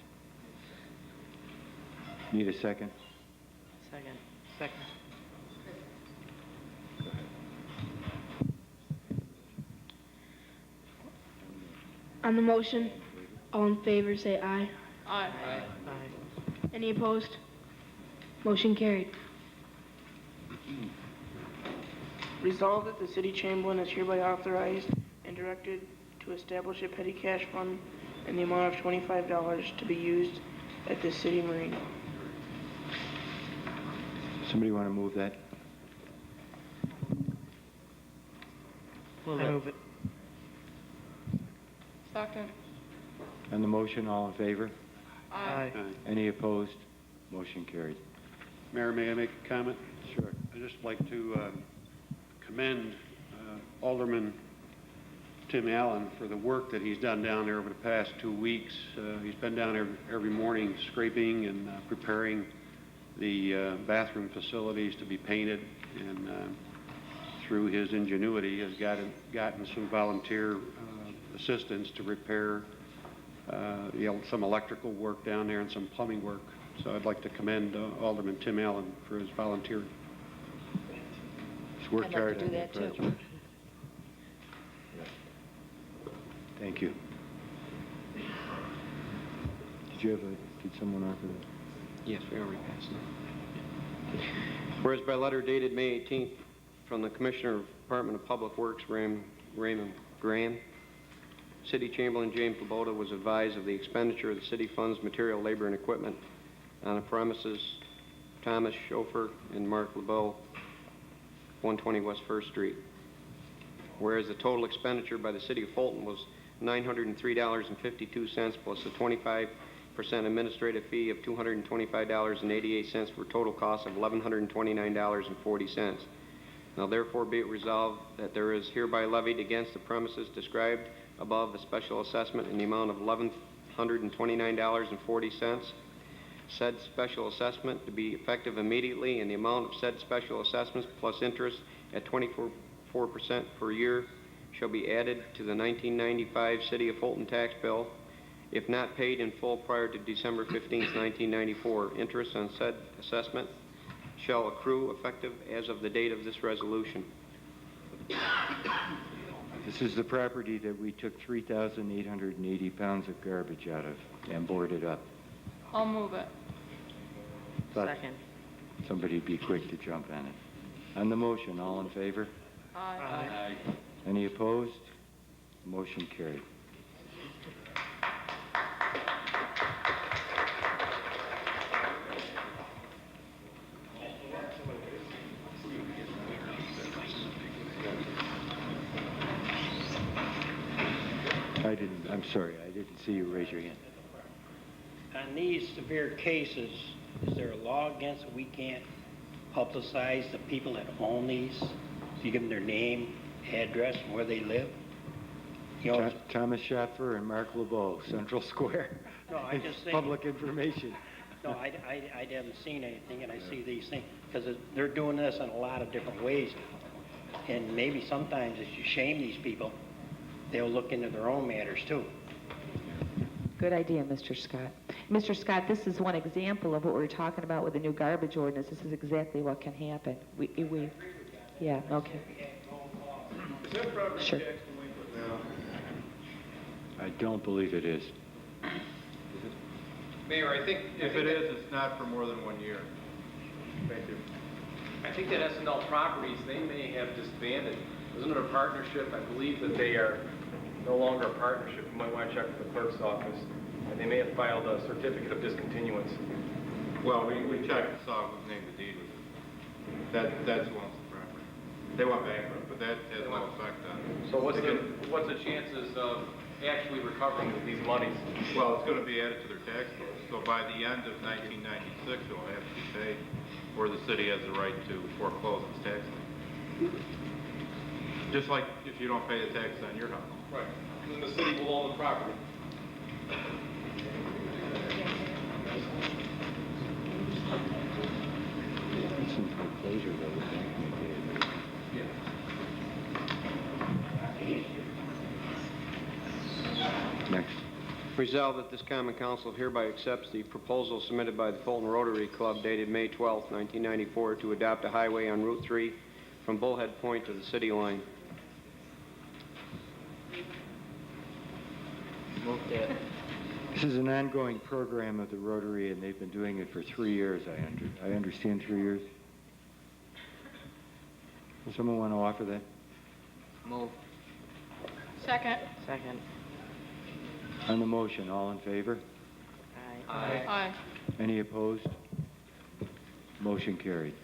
Need a second? Second. Second. On the motion, all in favor say aye. Aye. Any opposed? Motion carried. Resolved that the city chamberlain is hereby authorized and directed to establish a petty cash fund in the amount of $25 to be used at the city marina. Somebody want to move that? I move it. Second. On the motion, all in favor? Aye. Any opposed? Motion carried. Mayor, may I make a comment? Sure. I'd just like to commend Alderman Tim Allen for the work that he's done down there over the past 2 weeks. He's been down there every morning scraping and preparing the bathroom facilities to be painted, and through his ingenuity has gotten some volunteer assistance to repair some electrical work down there and some plumbing work. So I'd like to commend Alderman Tim Allen for his volunteer. He's worked hard I'd like to on do that that too. project. Thank you. Did someone offer that? Yes, we already passed it. Whereas by letter dated May 18th from the Commissioner of Department of Public Works, Raymond Graham, City Chamberlain James Laboda was advised of the expenditure of the city funds, material, labor, and equipment on the premises Thomas Schofer and Mark LeBeau, 120 West 1st Street. Whereas the total expenditure by the City of Fulton was $903.52 plus a 25% administrative fee of $225.88 for a total cost of $1,129.40. Now therefore be it resolved that there is hereby levied against the premises described above a special assessment in the amount of $1,129.40. Said special assessment to be effective immediately, and the amount of said special assessments plus interest at 24% per year shall be added to the 1995 City of Fulton tax bill. If not paid in full prior to December 15, 1994, interest on said assessment shall accrue effective as of the date of this resolution. This is the property that we took 3,880 pounds of garbage out of and boarded up. I'll move it. Thought Second. somebody'd be quick to jump on it. On the motion, all in favor? Aye. Any opposed? Motion carried. I'm sorry, I didn't see you raise your hand. On these severe cases, is there a law against it? We can't publicize the people that own these? You give them their name, address, and where they live? You know, Thomas Schaffer and Mark LeBeau, Central Square. No, I just think... Public information. No, I haven't seen anything, and I see these things, because they're doing this in a lot of different ways. And maybe sometimes if you shame these people, they'll look into their own matters too. Good idea, Mr. Scott. Mr. Scott, this is one example of what we're talking about with the new garbage ordinance. This is exactly what can happen. Yeah, okay. Is that property Sure. tax delinquent now? I don't believe it is. Mayor, I think if it is, it's not for more than 1 year. Thank you. I think that S&L Properties, they may have disbanded. Isn't it a partnership? I believe that they are no longer a partnership. You might want to check with the clerk's office. And they may have filed a certificate of discontinuance. Well, we checked, saw whose name the deed was. That's who owns the property. They went bankrupt, but that has no effect on it. So what's the chances of actually recovering these monies? Well, it's going to be added to their tax bill. So by the end of 1996, it will have to be paid, or the city has the right to foreclose its tax lien. Just like if you don't pay the tax on your house. Right. Then the city will own the property. It's in foreclosure, though. Next. Resolved that this common council hereby accepts the proposal submitted by the Fulton Rotary Club dated May 12, 1994 to adopt a highway on Route 3 from Bullhead Point to the city line. This is an ongoing program of the Rotary, and they've been doing it for 3 years, I understand 3 years. Does someone want to offer that? Move. Second. On the motion, all in favor? Aye. Any opposed? Motion carried.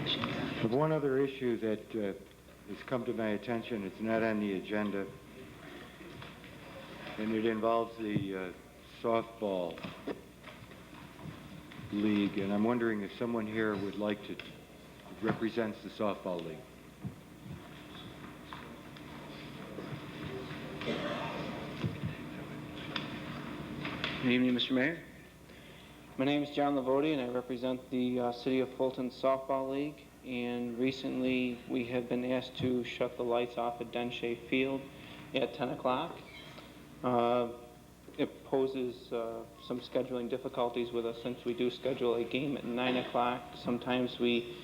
I have one other issue that has come to my attention. It's not on the agenda, and it involves the softball league, and I'm wondering if someone here would like to represent the softball league. Good evening, Mr. Mayor. My name is John Lavodi, and I represent the City of Fulton Softball League. And recently, we have been asked to shut the lights off at Denshea Field at 10 o'clock. It poses some scheduling difficulties with us since we do schedule a game at 9 o'clock. Sometimes we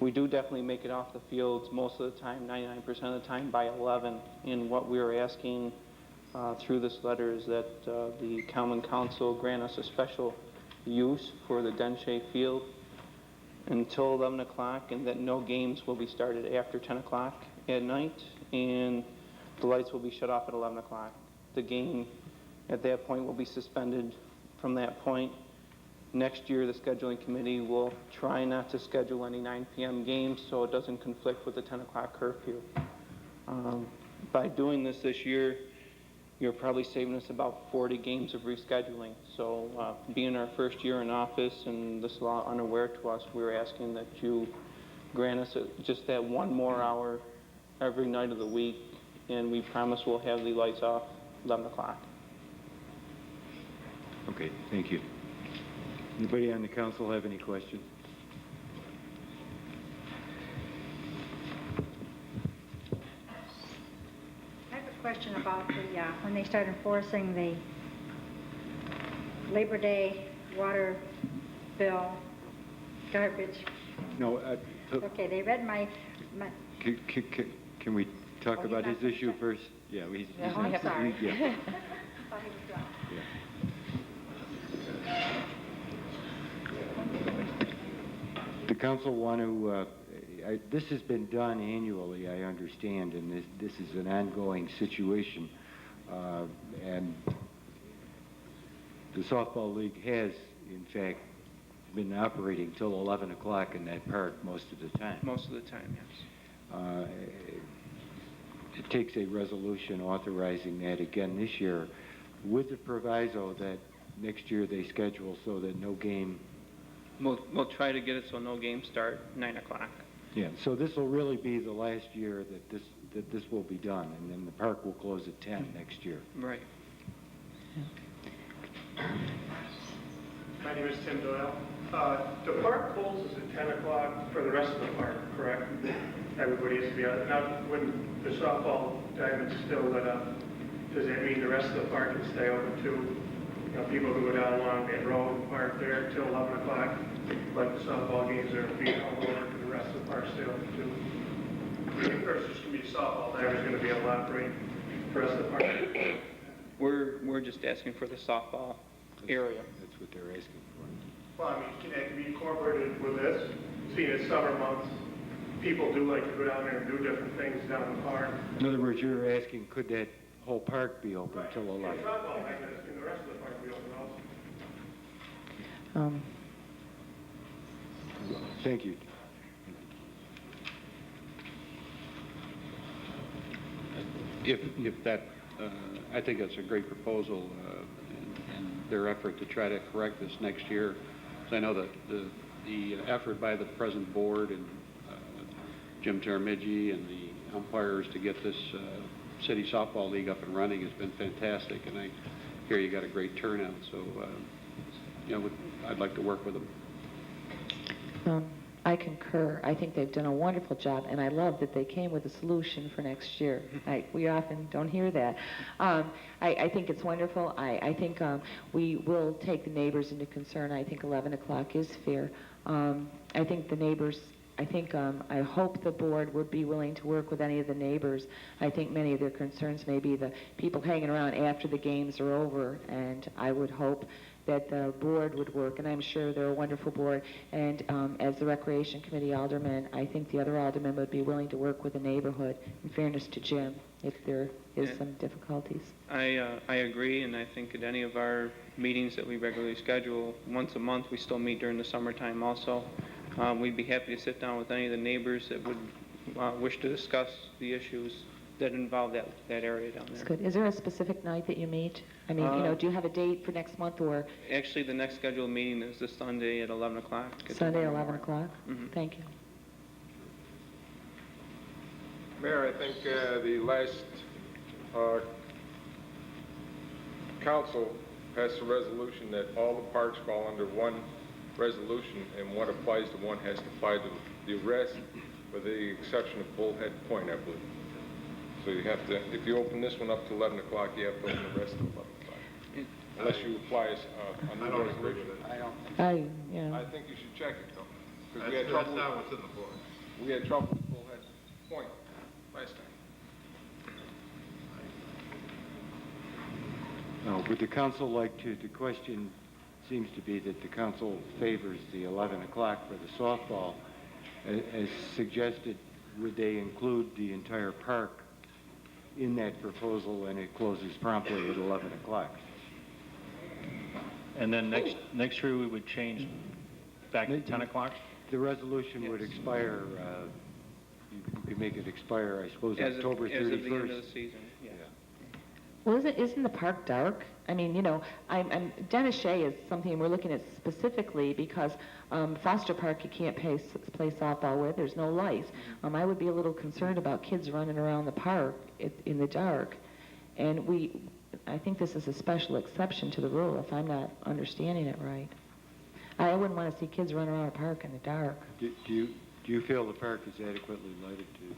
We do definitely make it off the fields most of the time, 99% of the time, by 11. And what we are asking through this letter is that the Common Council grant us a special use for the Denshey Field until 11 o'clock, and that no games will be started after 10 o'clock at night, and the lights will be shut off at 11 o'clock. The game at that point will be suspended from that point. Next year, the scheduling committee will try not to schedule any 9 p.m. games so it doesn't conflict with the 10 o'clock curfew. By doing this year, you're probably saving us about 40 games of rescheduling. So being our first year in office and this law unaware to us, we're asking that you grant us just that 1 more hour every night of the week, and we promise we'll have the lights off 11 o'clock. Okay, thank you. Anybody on the council have any questions? I have a question about the, when they start enforcing the Labor Day water bill, garbage. No, Okay, they read my can we talk Oh, about you're his not issue first? Yeah, he's... Oh, I'm sorry. Yeah. I thought he was done. The council want to, this has been done annually, I understand, and this is an ongoing situation. And the softball league has, in fact, been operating till 11 o'clock in that park most of the time. Most of the time, yes. It takes a resolution authorizing that again this year, with the proviso that next year they schedule so that no game... We'll try to get it so no games start 9 o'clock. Yeah, so this will really be the last year that this will be done, and then the park will close at 10 next year. Right. My name is Tim Doyle. The park closes at 10 o'clock for the rest of the park, correct? Everybody has to be out. Now, when the softball diamond's still lit up, does that mean the rest of the park can stay open too? You know, people who go down Long Bay Road and park there till 11 o'clock, but the softball games are being held over for the rest of the park stay open too? Or is just going to be softball diamond's going to be able to operate the rest of the park? We're just asking for the softball area. That's what they're asking for. Well, I mean, can that be incorporated with this? Seeing it's summer months, people do like to go down there and do different things down the park. In other words, you're asking, could that whole park be open till 11? Yeah, softball diamond, and the rest of the park be open also. Thank you. If that, I think that's a great proposal in their effort to try to correct this next year. So I know that the effort by the present board and Jim Taramigi and the umpires to get this city softball league up and running has been fantastic, and I hear you got a great turnout. So, you know, I'd like to work with them. I concur. I think they've done a wonderful job, and I love that they came with a solution for next year. We often don't hear that. I think it's wonderful. I think we will take the neighbors into concern. I think 11 o'clock is fair. I think the neighbors, I hope the board would be willing to work with any of the neighbors. I think many of their concerns may be the people hanging around after the games are over, and I would hope that the board would work, and I'm sure they're a wonderful board. And as the Recreation Committee alderman, I think the other aldermen would be willing to work with the neighborhood, in fairness to Jim, if there is some difficulties. I agree, and I think at any of our meetings that we regularly schedule, once a month, we still meet during the summertime also. We'd be happy to sit down with any of the neighbors that would wish to discuss the issues that involve that area down there. That's good. Is there a specific night that you meet? I mean, do you have a date for next month, or? Actually, the next scheduled meeting is this Sunday at 11 o'clock. Sunday at 11 o'clock? Mm-hmm. Thank you. Mayor, I think the last council passed a resolution that all the parks fall under one resolution, and what applies to one has to apply to the rest, with the exception of Bullhead Point, I believe. So you have to, if you open this one up to 11 o'clock, you have to open the rest to 11 o'clock. Unless you apply a new resolution. I don't yeah. I think you should check it, though. 'Cause we had That's trouble, not what's in the book. we had trouble with Bullhead Point last time. No, would the council like to, the question seems to be that the council favors the 11 o'clock for the softball. As suggested, would they include the entire park in that proposal and it closes promptly at 11 o'clock? And then next year, we would change back to 10 o'clock? The resolution would expire, you could make it expire, I suppose, October 31st. As of the end of the season, yeah. Well, isn't the park dark? I mean, you know, Dennis Shea is something we're looking at specifically because Foster Park you can't play softball with. There's no lights. I would be a little concerned about kids running around the park in the dark. And I think this is a special exception to the rule, if I'm not understanding it right. I wouldn't want to see kids run around a park in the dark. Do you feel the park is adequately lighted too?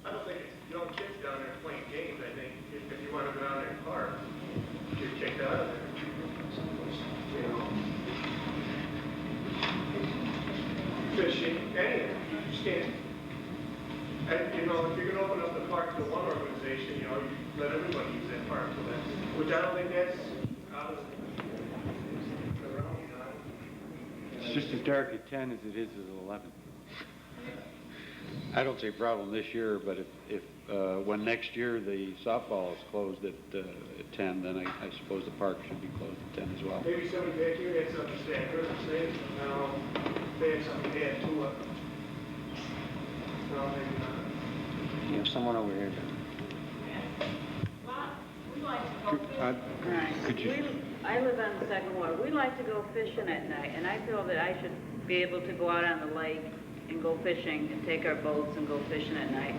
I don't think it's young kids down there playing games. I think if you want to go down there and park, you're kicked out of there. You know, fishing, anything. You just can't. And, you know, if you're going to open up the park to one organization, you know, you let everybody use that park. So that's, which I don't think that's out of the realm, you know. It's just as dark at 10 as it is at 11. I don't see a problem this year, but if when next year the softball is closed at 10, then I suppose the park should be closed at 10 as well. Maybe somebody back here had something to say. I heard them say, they had something to add to it. No, maybe not. You have someone over here. I live on the second ward. We like to go fishing at night, and I feel that I should be able to go out on the lake and go fishing and take our boats and go fishing at night.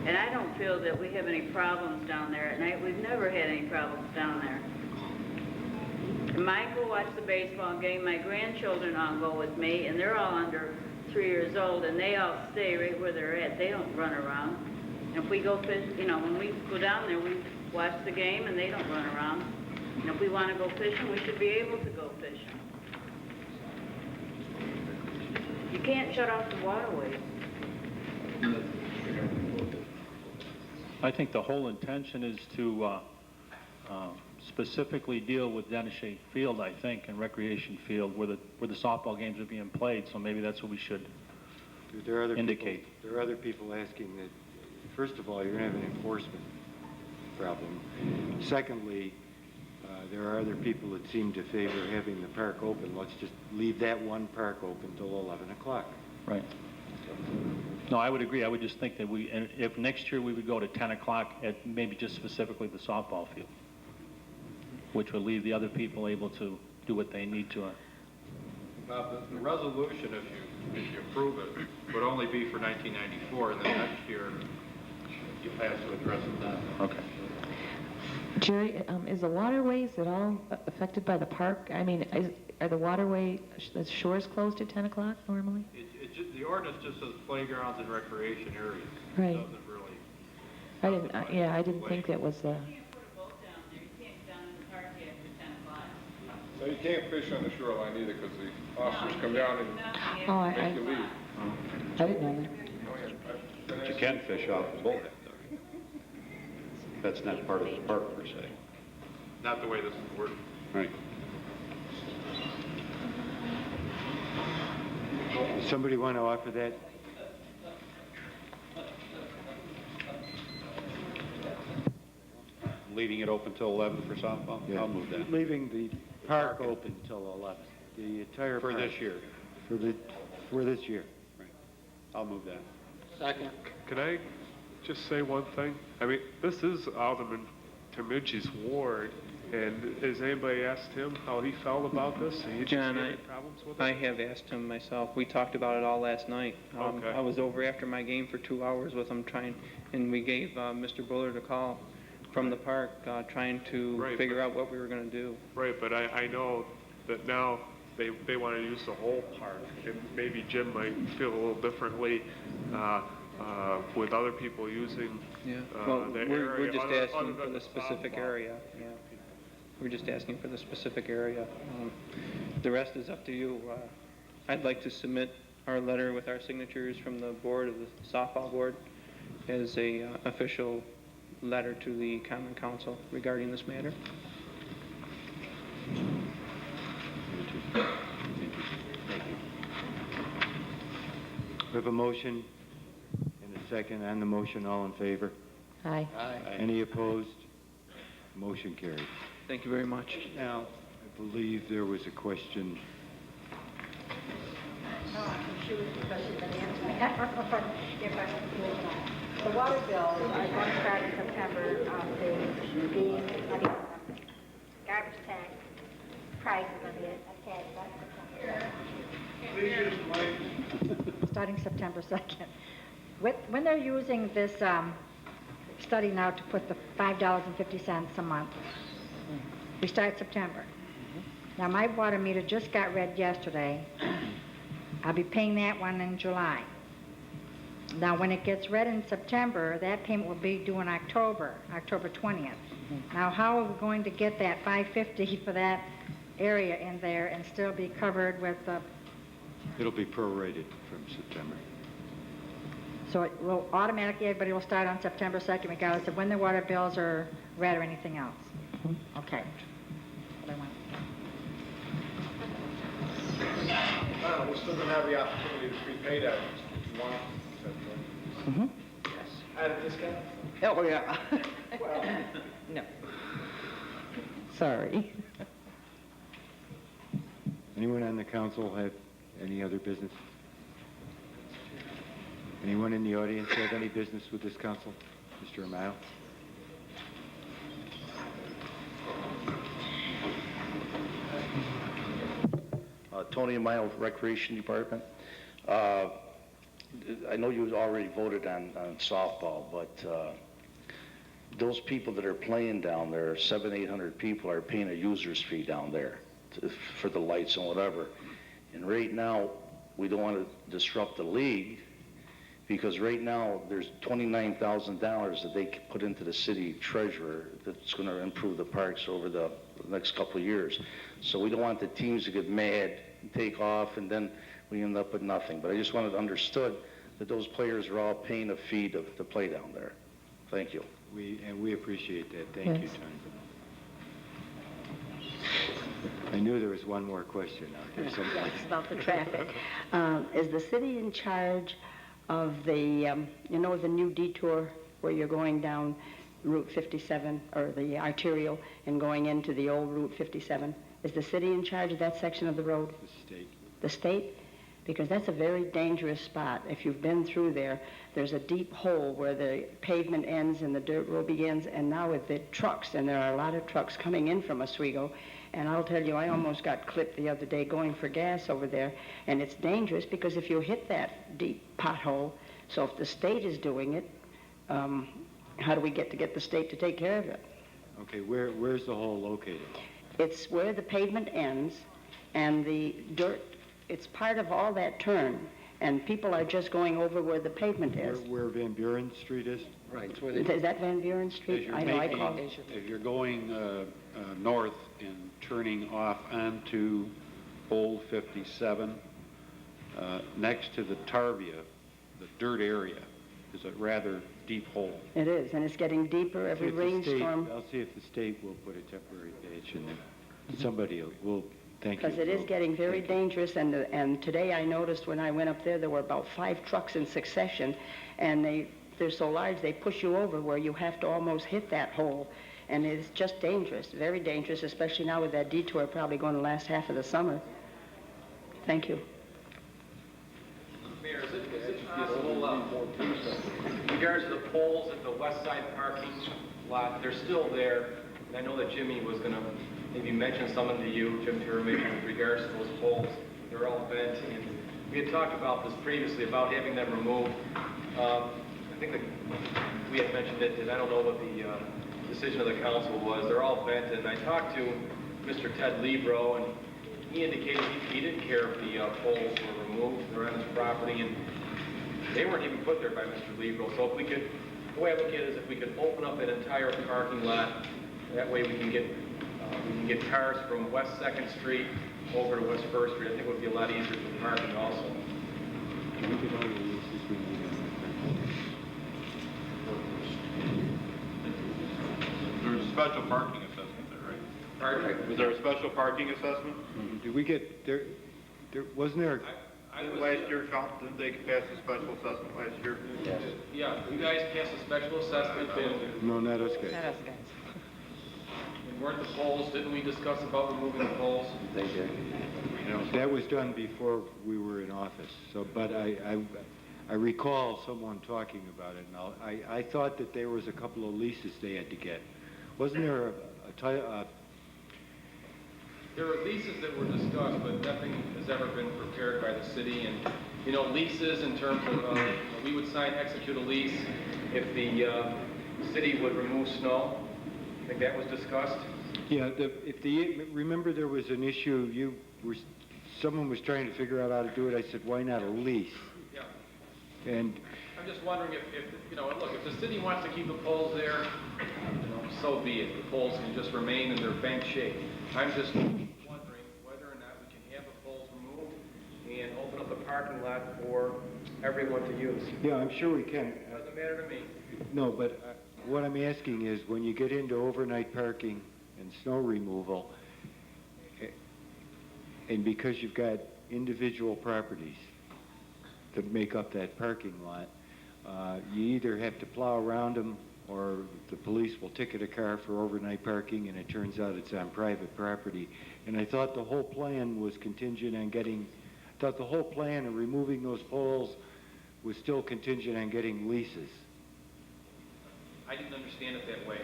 And I don't feel that we have any problems down there at night. We've never had any problems down there. And Mike will watch the baseball game. My grandchildren all go with me, and they're all under 3 years old, and they all stay right where they're at. They don't run around. And if we go fish, you know, when we go down there, we watch the game, and they don't run around. And if we want to go fishing, we should be able to go fishing. You can't shut off the waterways. I think the whole intention is to specifically deal with Dennis Shea Field, I think, and Recreation Field, where the softball games are being played, so maybe that's what we should indicate. There are other people asking that, first of all, you're going to have an enforcement problem. Secondly, there are other people that seem to favor having the park open. Let's just leave that one park open till 11 o'clock. Right. No, I would agree. I would just think that if next year we would go to 10 o'clock at maybe just specifically the softball field, which would leave the other people able to do what they need to. Now, the resolution, if you approve it, would only be for 1994, and then next year you have to address it then. Okay. Jerry, is the waterways at all affected by the park? I mean, are the waterway, the shores closed at 10 o'clock normally? The ordinance just says playgrounds and recreation areas. Right. It doesn't really. I didn't think that was the. So you can't fish on the shoreline either because the officers come down and make you leave. I didn't know that. But you can fish off the bullhead, though. That's not part of the park, per se. Not the way this is worded. Right. Does somebody want to offer that? Leaving it open till 11 for softball? Yeah. I'll move that. Leaving the park open till 11. The entire For park. this year. For this year. Right. I'll move that. Second. Can I just say one thing? I mean, this is Alderman Termidge's ward, and has anybody asked him how he felt about this? He just John, had any problems with it? I have asked him myself. We talked about it all last night. Okay. I was over after my game for 2 hours with him and we gave Mr. Bullard a call from the park, trying to figure out what we were going to do. Right, but I know that now they want to use the whole park, and maybe Jim might feel a little differently with other people using Well, the we're area. just other asking for than the specific softball. area. Yeah. We're just asking for the specific area. The rest is up to you. I'd like to submit our letter with our signatures from the board of the softball board as a official letter to the Common Council regarding this matter. We have a motion and a second on the motion. All in favor? Aye. Any opposed? Motion carries. Thank you very much. Now, I believe there was a question. No, I'm confused because she's been answering. I don't know if I'm confused or not. The water bills are going to start in September. The garbage tax price is going to be attached starting September 2nd. When they're using this study now to put the $5.50 a month, we start September. Now, my water meter just got read yesterday. I'll be paying that one in July. Now, when it gets read in September, that payment will be due in October 20th. Now, how are we going to get that $5.50 for that area in there and still be covered with the... It'll be prorated from September. So it will automatically, everybody will start on September 2nd regardless of when the water bills are read or anything else? Okay. We're still going to have the opportunity to prepay that if you want. Is that correct? Yes. At a discount? Oh, yeah. Well, No. Sorry. Anyone on the council have any other business? Anyone in the audience have any business with this council? Mr. Amayo? Tony Amayo, Recreation Department. I know you already voted on softball, but those people that are playing down there, 700-800 people, are paying a user's fee down there for the lights and whatever. And right now, we don't want to disrupt the league, because right now there's $29,000 that they put into the city treasurer that's going to improve the parks over the next couple of years. So we don't want the teams to get mad and take off, and then we end up with nothing. But I just wanted to understood that those players are all paying a fee to play down there. Thank you. We appreciate that. Thank you, Tony. I knew there was one more question out there someplace. It's about the traffic. Is the city in charge of the, the new detour where you're going down Route 57, or the arterial, and going into the old Route 57? Is the city in charge of that section of the road? The state. The state? Because that's a very dangerous spot. If you've been through there, there's a deep hole where the pavement ends and the dirt road begins, and now with the trucks, and there are a lot of trucks coming in from Oswego, and I'll tell you, I almost got clipped the other day going for gas over there, and it's dangerous because if you hit that deep pothole, so if the state is doing it, how do we get the state to take care of it? Okay, where's the hole located? It's where the pavement ends, and the dirt, it's part of all that turn, and people are just going over where the pavement is. Where Van Buren Street is? Right. Is that Van Buren Street? If you're going north and turning off onto Old 57, next to the Tarvia, the dirt area is a rather deep hole. It is, and it's getting deeper every rainstorm. I'll see if the state will put a temporary patch in there. Somebody will, thank you. Because it is getting very dangerous, and today I noticed when I went up there were about 5 trucks in succession, and they're so large they push you over where you have to almost hit that hole, and it's just dangerous, very dangerous, especially now with that detour probably going to last half of the summer. Thank you. Mayor, is it possible, in regards to the poles at the west side parking lot, they're still there, and I know that Jimmy was going to maybe mention something to you, Jim Turamich, with regards to those poles. They're all bent, and we had talked about this previously, about having them removed. I think that we had mentioned it, and I don't know what the decision of the council was. They're all bent, and I talked to Mr. Ted Lebro, and he indicated he didn't care if the poles were removed. They're on his property, and they weren't even put there by Mr. Lebro. So if we could, the way I look at it is if we could open up that entire parking lot, that way we can get cars from West 2nd Street over to West 1st Street. I think it would be a lot easier for parking also. There's a special parking assessment there, right? Pardon? Was there a special parking assessment? Did we get, wasn't there, Last year, didn't they pass a special assessment last year? Yeah, you guys passed a special assessment, and no, not us guys. weren't the poles, didn't we discuss about removing the poles? They did. That was done before we were in office, so, but I recall someone talking about it, and I thought that there was a couple of leases they had to get. Wasn't there There were leases that were discussed, but nothing has ever been prepared by the city. And, you know, leases in terms of, we would execute a lease if the city would remove snow. I think that was discussed. Yeah, remember there was an issue, someone was trying to figure out how to do it. I said, why not a lease? Yeah. And I'm just wondering if you know, look, if the city wants to keep the poles there, you know, so be it. The poles can just remain in their bent shape. I'm just wondering whether or not we can have the poles removed and open up the parking lot for everyone to use. yeah, I'm sure we can. Doesn't matter to me. No, but what I'm asking is, when you get into overnight parking and snow removal, and because you've got individual properties that make up that parking lot, you either have to plow around them, or the police will ticket a car for overnight parking, and it turns out it's on private property. And I thought the whole plan was contingent on the whole plan of removing those poles was still contingent on getting leases. I didn't understand it that way.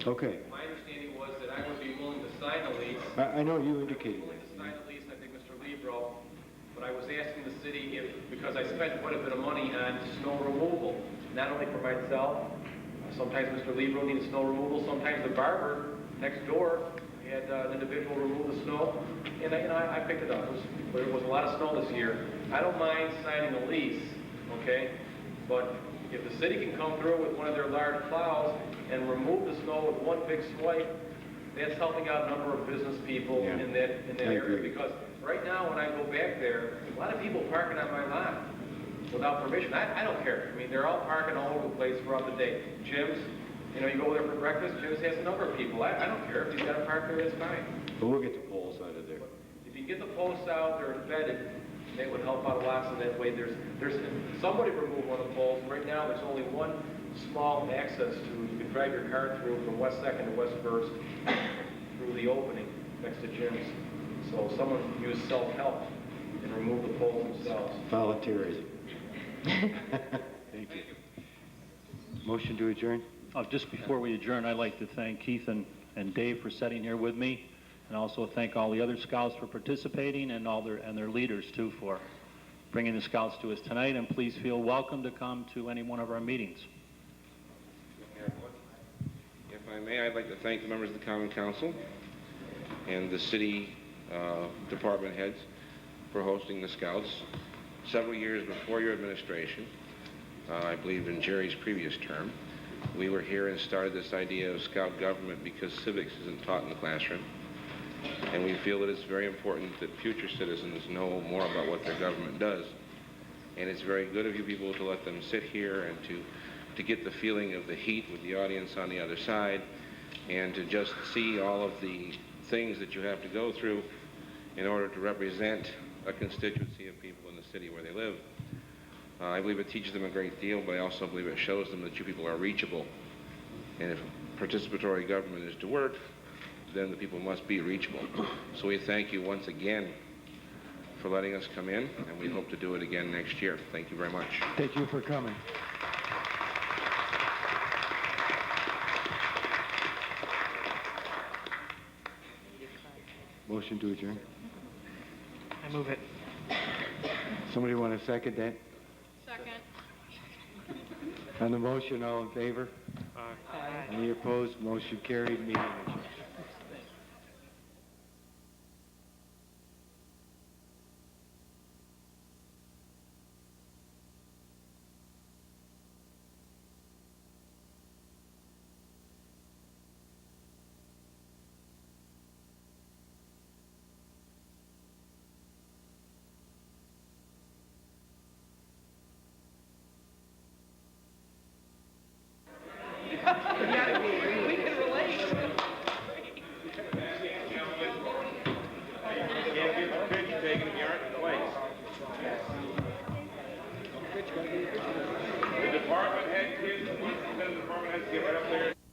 Okay. My understanding was that I would be willing to sign a lease. I know you indicated Willing to sign a lease, and I think Mr. Lebro, but I was asking the city because I spent quite a bit of money on snow removal, not only for myself. Sometimes Mr. Lebro needed snow removal. Sometimes the barber next door had an individual remove the snow, and I picked it up. There was a lot of snow this year. I don't mind signing a lease, okay, but if the city can come through with one of their large plows and remove the snow with one big swipe, that's helping out a number of business people in that area. Because right now, when I go back there, a lot of people parking on my lot without permission. I don't care. I mean, they're all parking all over the place throughout the day. Jim's, you know, you go there for breakfast, Jim's has a number of people. I don't care. If he's got to park there, it's fine. But we'll get the poles out of there. If you can get the posts out, they're embedded, that would help out a lot. So that way somebody remove one of the poles. Right now, there's only one small access to, you can drive your car through from West 2nd to West 1st through the opening next to Jim's. So someone can use self-help and remove the poles themselves. Volunteerism. Thank you. Motion to adjourn? Just before we adjourn, I'd like to thank Keith and Dave for sitting here with me, and also thank all the other scouts for participating, and their leaders too for bringing the scouts to us tonight. And please feel welcome to come to any one of our meetings. If I may, I'd like to thank the members of the Common Council and the city department heads for hosting the scouts several years before your administration. I believe in Jerry's previous term. We were here and started this idea of scout government because civics isn't taught in the classroom. And we feel that it's very important that future citizens know more about what their government does. And it's very good of you people to let them sit here and to get the feeling of the heat with the audience on the other side, and to just see all of the things that you have to go through in order to represent a constituency of people in the city where they live. I believe it teaches them a great deal, but I also believe it shows them that you people are reachable. And if participatory government is to work, then the people must be reachable. So we thank you once again for letting us come in, and we hope to do it again next year. Thank you very much. Thank you for coming. Motion to adjourn? I move it. Somebody want to second that? Second. On the motion, all in favor? Aye. Any opposed? Motion carried. Meeting adjourned. The department head kids, the department heads get right up there.